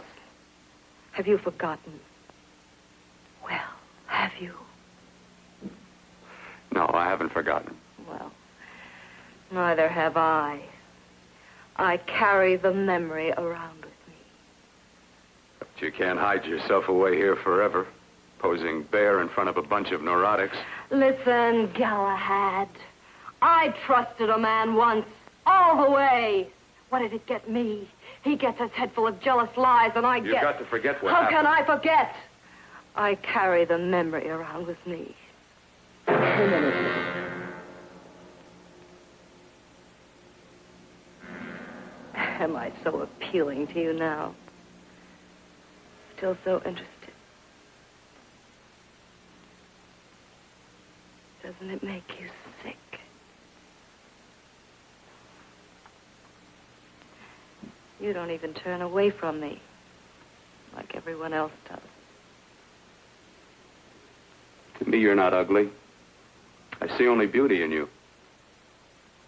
Have you forgotten? Well, have you? No, I haven't forgotten. Well, neither have I. I carry the memory around with me. But you can't hide yourself away here forever, posing bare in front of a bunch of neurotics. Listen, Galahad. I trusted a man once, all the way. What did it get me? He gets his head full of jealous lies, and I get... You've got to forget what How happened. can I forget? I carry the memory around with me. Am I so appealing to you now? Still so interested? Doesn't it make you sick? You don't even turn away from me, like everyone else does. To me, you're not ugly. I see only beauty in you.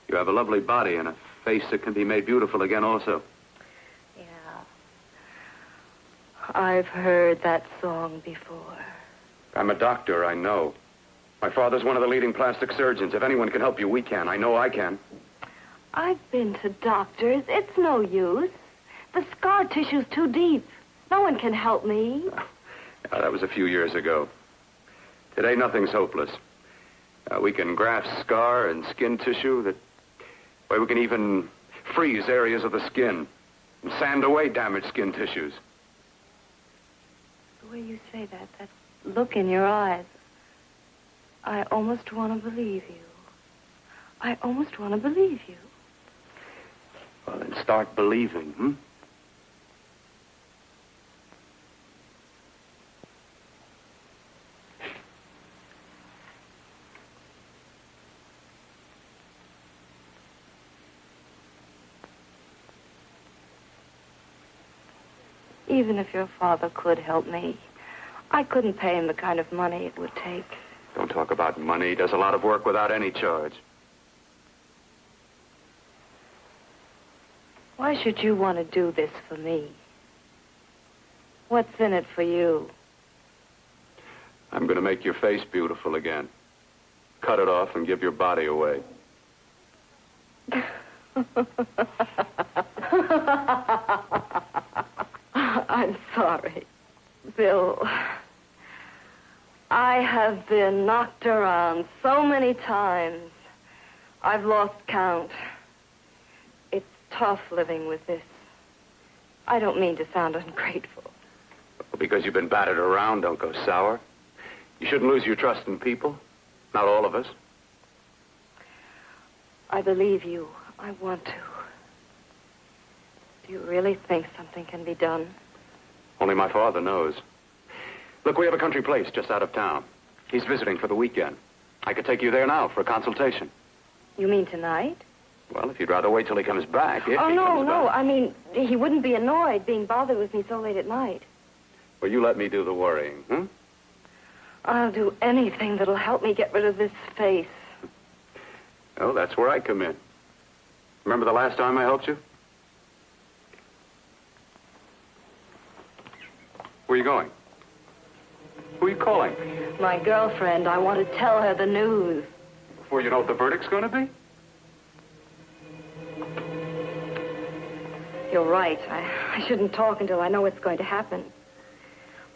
You have a lovely body and a face that can be made beautiful again also. Yeah. I've heard that song before. I'm a doctor, I know. My father's one of the leading plastic surgeons. If anyone can help you, we can. I know I can. I've been to doctors. It's no use. The scar tissue's too deep. No one can help me. That was a few years ago. Today, nothing's hopeless. We can graft scar and skin tissue that... Well, we can even freeze areas of the skin and sand away damaged skin tissues. The way you say that look in your eyes, I almost want to believe you. I almost want to believe you. Well, then start believing, hmm? Even if your father could help me, I couldn't pay him the kind of money it would take. Don't talk about money. He does a lot of work without any charge. Why should you want to do this for me? What's in it for you? I'm going to make your face beautiful again. Cut it off and give your body away. Bill, I have been knocked around so many times. I've lost count. It's tough living with this. I don't mean to sound ungrateful. Well, because you've been battered around, don't go sour. You shouldn't lose your trust in people. Not all of us. I believe you. I want to. Do you really think something can be done? Only my father knows. Look, we have a country place just out of town. He's visiting for the weekend. I could take you there now for a consultation. You mean tonight? Well, if you'd rather wait till he comes back. No. I mean, he wouldn't be annoyed being bothered with me so late at night. Well, you let me do the worrying, hmm? I'll do anything that'll help me get rid of this face. Oh, that's where I come in. Remember the last time I helped you? Where are you going? Who are you calling? My girlfriend. I want to tell her the news. Before you know what the verdict's going to be? You're right. I shouldn't talk until I know what's going to happen.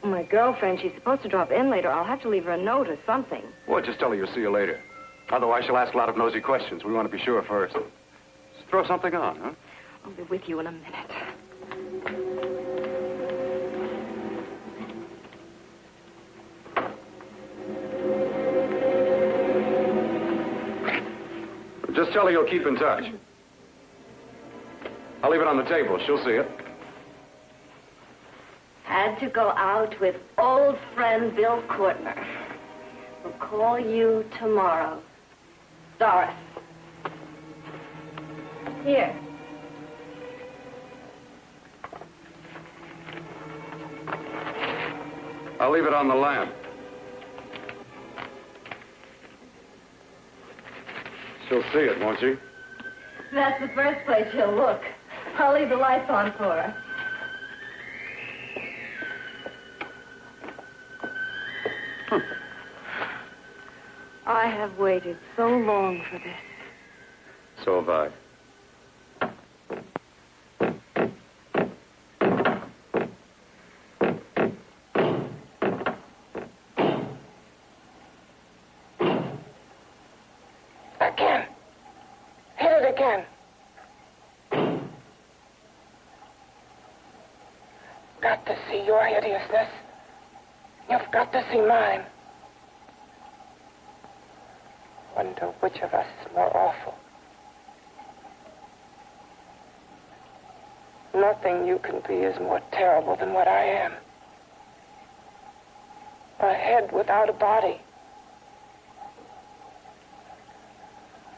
My girlfriend, she's supposed to drop in later. I'll have to leave her a note or something. Well, just tell her you'll see you later. Otherwise, she'll ask a lot of nosy questions. We want to be sure first. Just throw something on, huh? I'll be with you in a minute. Just tell her you'll keep in touch. I'll leave it on the table. She'll see it. Had to go out with old friend Bill Courtner. We'll call you tomorrow. Doris. Here. I'll leave it on the lamp. She'll see it, won't she? That's the first place she'll look. I'll leave the lights on for her. I have waited so long for this. So have I. Again. Hit it again. Got to see your hideousness. You've got to see mine. Wonder which of us is more awful. Nothing you can be is more terrible than what I am. A head without a body.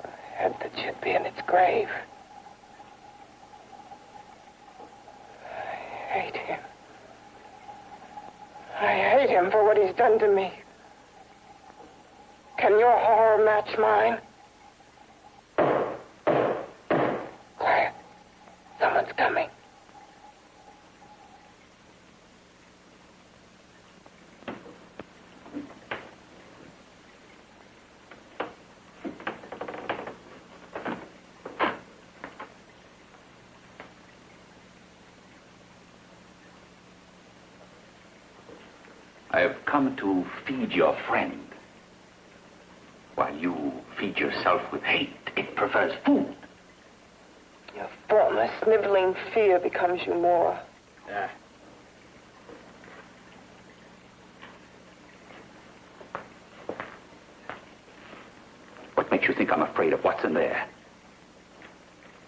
A head that should be in its grave. I hate him. I hate him for what he's done to me. Can your horror match mine? Quiet. Someone's coming. I have come to feed your friend. While you feed yourself with hate, it prefers food. Your formless, sniveling fear becomes you more. What makes you think I'm afraid of what's in there?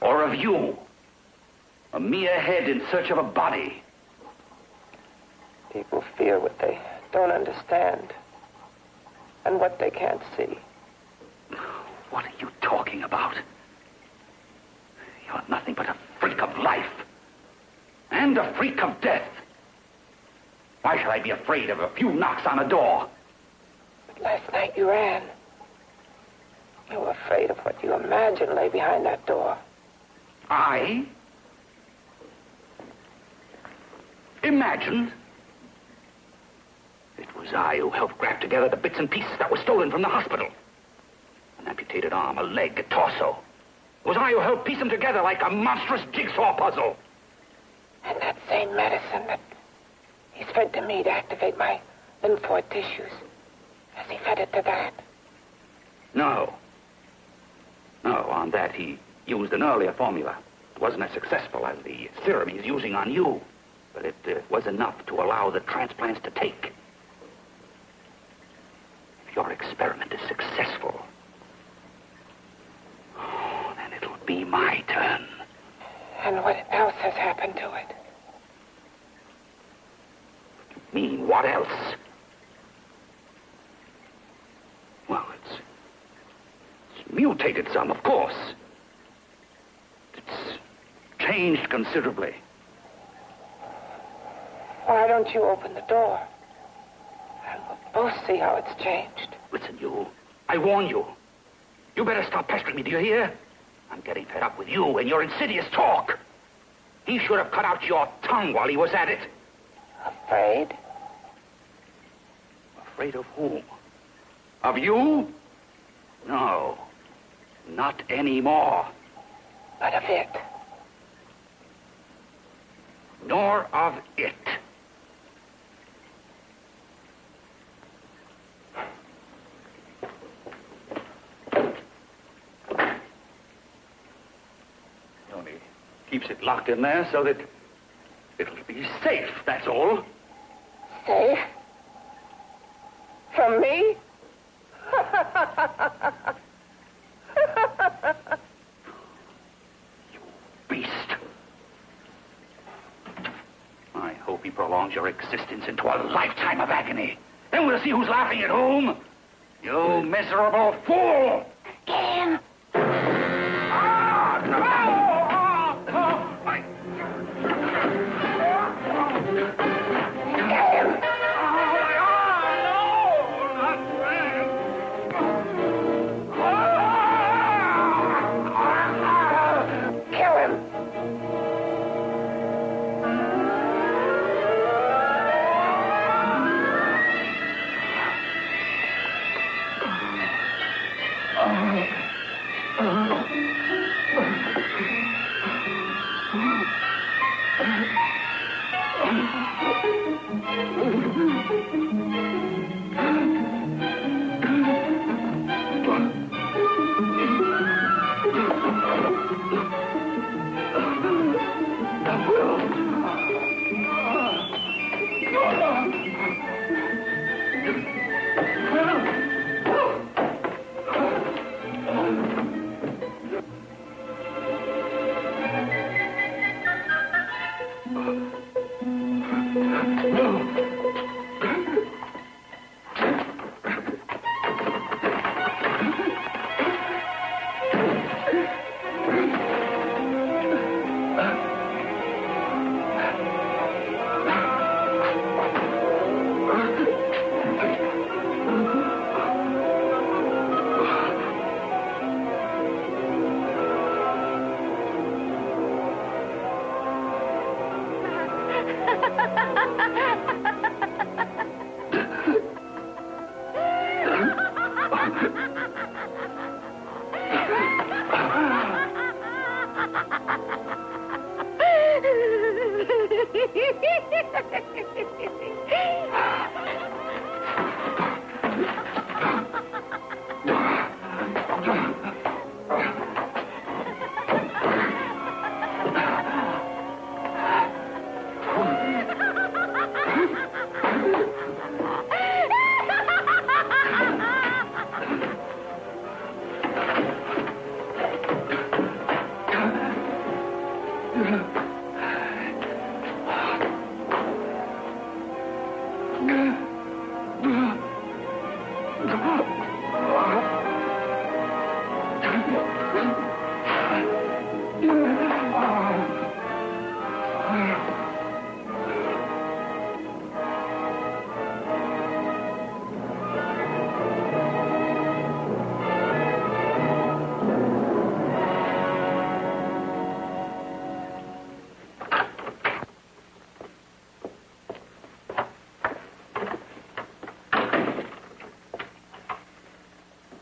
Or of you? A mere head in search of a body. People fear what they don't understand and what they can't see. What are you talking about? You're nothing but a freak of life. And a freak of death. Why should I be afraid of a few knocks on a door? But last night you ran. You were afraid of what you imagined lay behind that door. I? Imagined? It was I who helped grab together the bits and pieces that were stolen from the hospital. An amputated arm, a leg, a torso. It was I who helped piece them together like a monstrous jigsaw puzzle. And that same medicine that He's fed to me to activate my lymphoid tissues. Has he fed it to that? No. No, on that he used an earlier formula. It wasn't as successful as the serum he's using on you, but it was enough to allow the transplants to take. If your experiment is successful, then it'll be my turn. And what else has happened to it? Mean, what else? Well, it's mutated some, of course. It's changed considerably. Why don't you open the door? And we'll both see how it's changed. Listen, you. I warn you. You better stop pestering me, do you hear? I'm getting fed up with you and your insidious talk. He should have cut out your tongue while he was at it. Afraid? Afraid of whom? Of you? No. Not anymore. But of it? Nor of it. Only keeps it locked in there so that it'll be safe, that's all. Safe? From me? You beast. I hope he prolongs your existence into a lifetime of agony. Then we'll see who's laughing at whom. You miserable fool! Get him!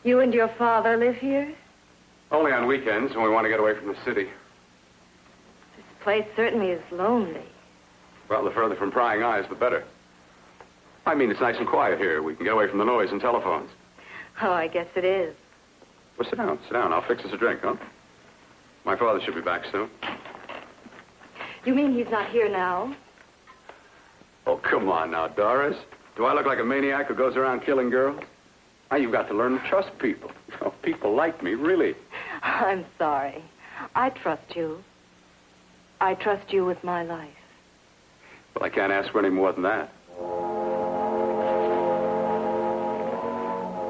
You and your father live here? Only on weekends when we want to get away from the city. This place certainly is lonely. Well, the further from prying eyes, the better. I mean, it's nice and quiet here. We can get away from the noise and telephones. Oh, I guess it is. Well, sit down. Sit down. I'll fix us a drink, huh? My father should be back soon. You mean he's not here now? Oh, come on now, Doris. Do I look like a maniac who goes around killing girls? Now, you've got to learn to trust people. Oh, people like me, really. I'm sorry. I trust you. I trust you with my life. Well, I can't ask for any more than that.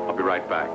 I'll be right back.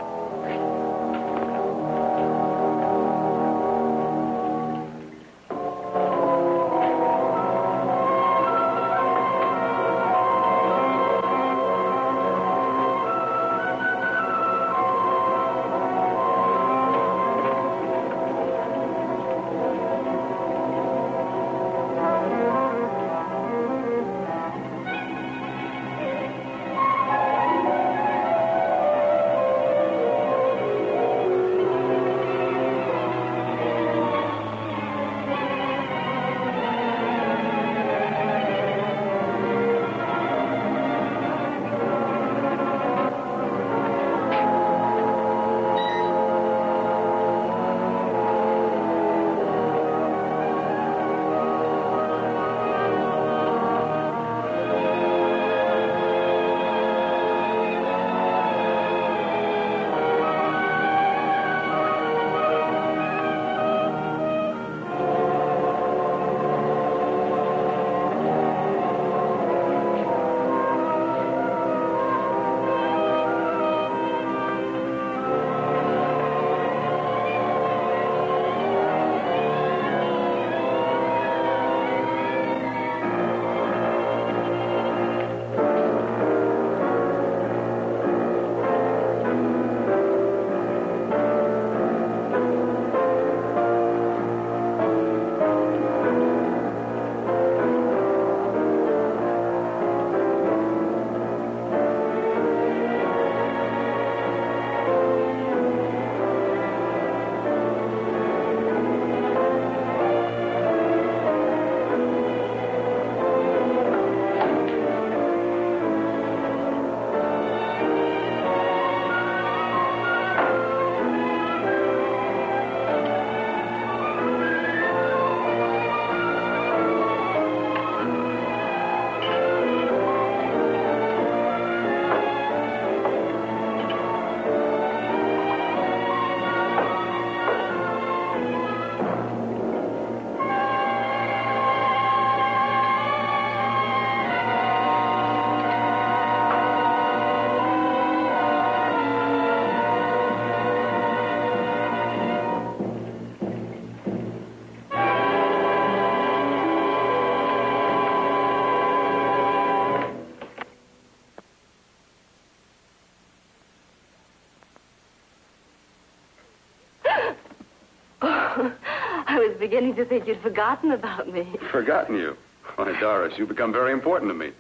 I was beginning to think you'd forgotten about me. Forgotten you? Why, Doris, you've become very important to me.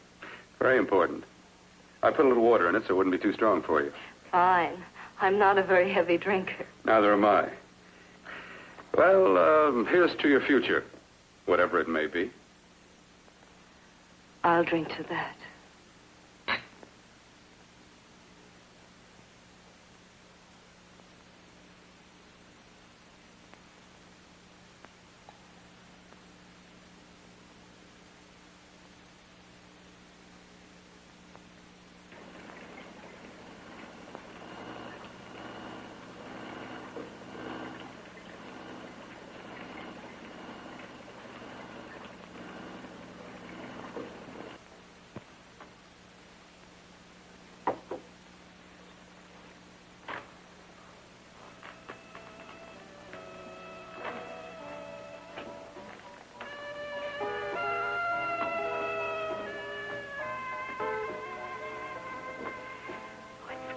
Very important. I put a little water in it so it wouldn't be too strong for you. Fine. I'm not a very heavy drinker. Neither am I. Well, here's to your future, whatever it may be. I'll drink to that.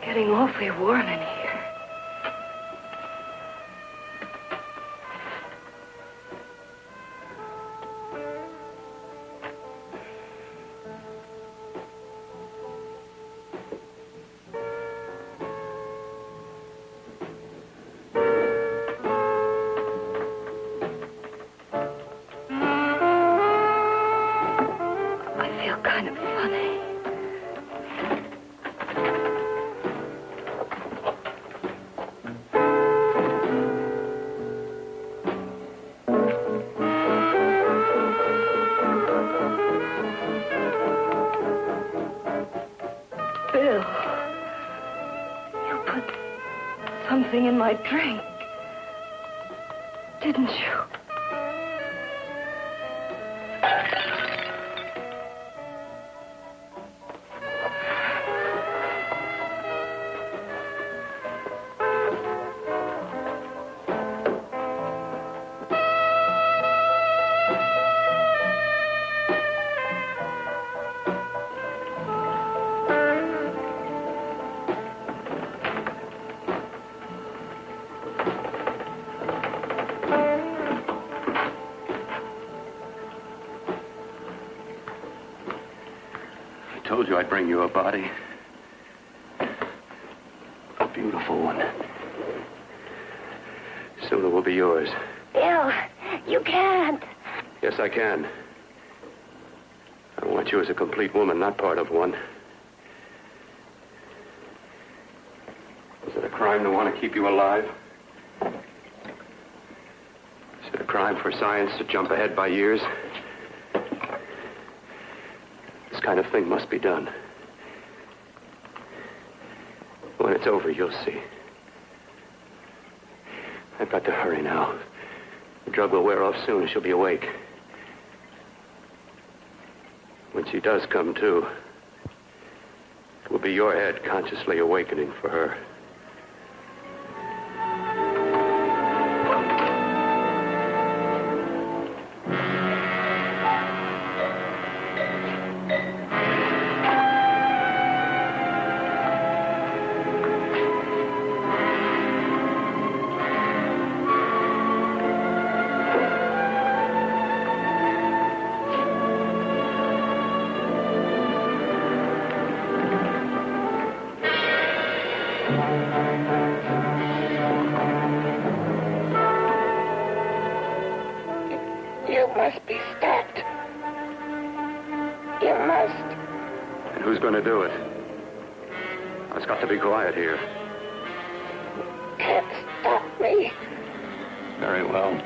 Getting awfully warm in here. my drink. Didn't you? I told you I'd bring you a body. A beautiful one. Soon it will be yours. Bill, you can't. Yes, I can. I want you as a complete woman, not part of one. Is it a crime to want to keep you alive? Is it a crime for science to jump ahead by years? This kind of thing must be done. When it's over, you'll see. I've got to hurry now. The drug will wear off soon and she'll be awake. When she does come to, it will be your head consciously awakening for her. You must be stopped. You must. And who's going to do it? It's got to be quiet here. Can't stop me. Very well.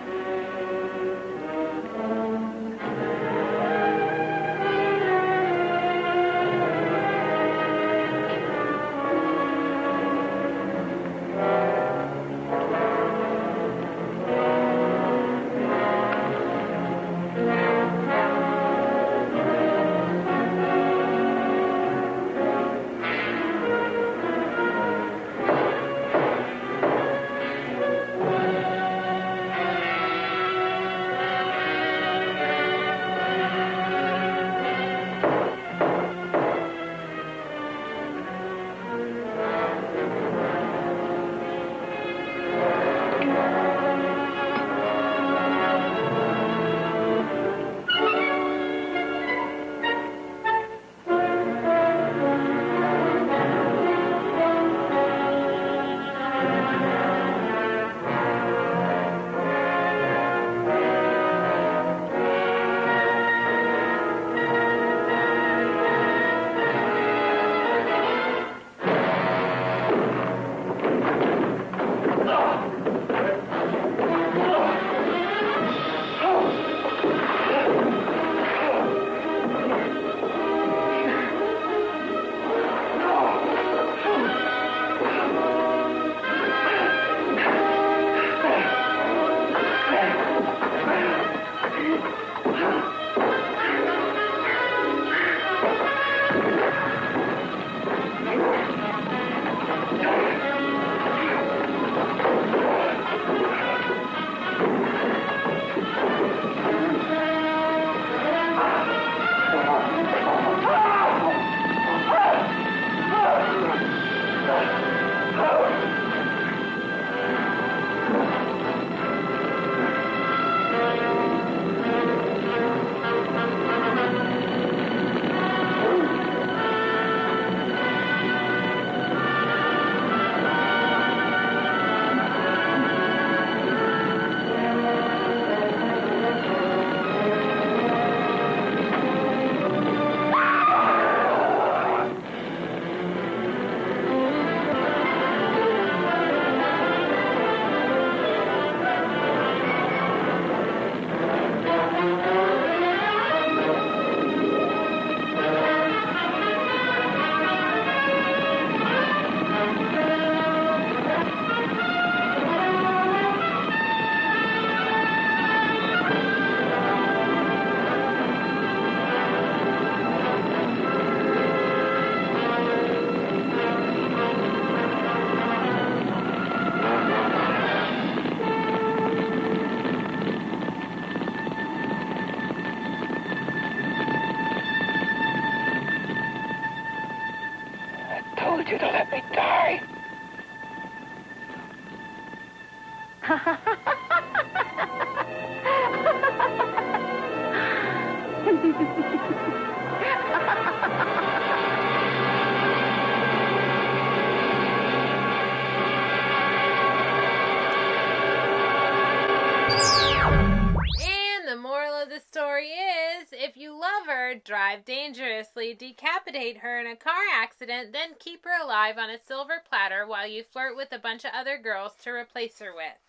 And the moral of the story is, if you love her, drive dangerously, decapitate her in a car accident, then keep her alive on a silver platter while you flirt with a bunch of other girls to replace her with.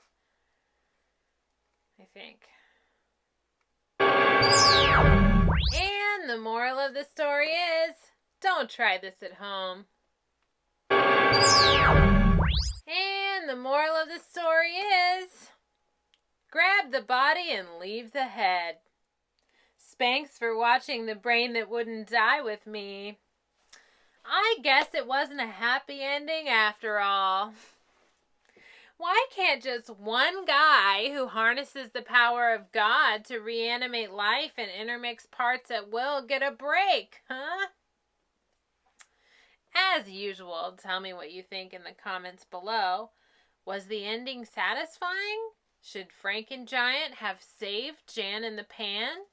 I think. And the moral of the story is, don't try this at home. And the moral of the story is, grab the body and leave the head. Spanks for watching The Brain That Wouldn't Die with me. I guess it wasn't a happy ending after all. Why can't just one guy who harnesses the power of God to reanimate life and intermix parts at will get a break, huh? As usual, tell me what you think in the comments below. Was the ending satisfying? Should Frankengiant have saved Jan in the Pan?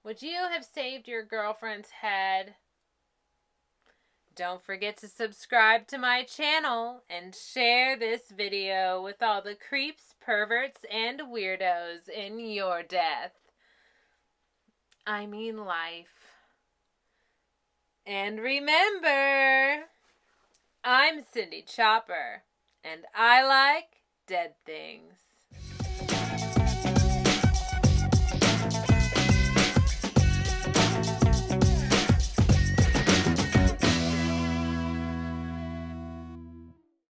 Would you have saved your girlfriend's head? Don't forget to subscribe to my channel and share this video with all the creeps, perverts, and weirdos in your death. I mean life. And remember, I'm Sindie Chopper, and I like dead things.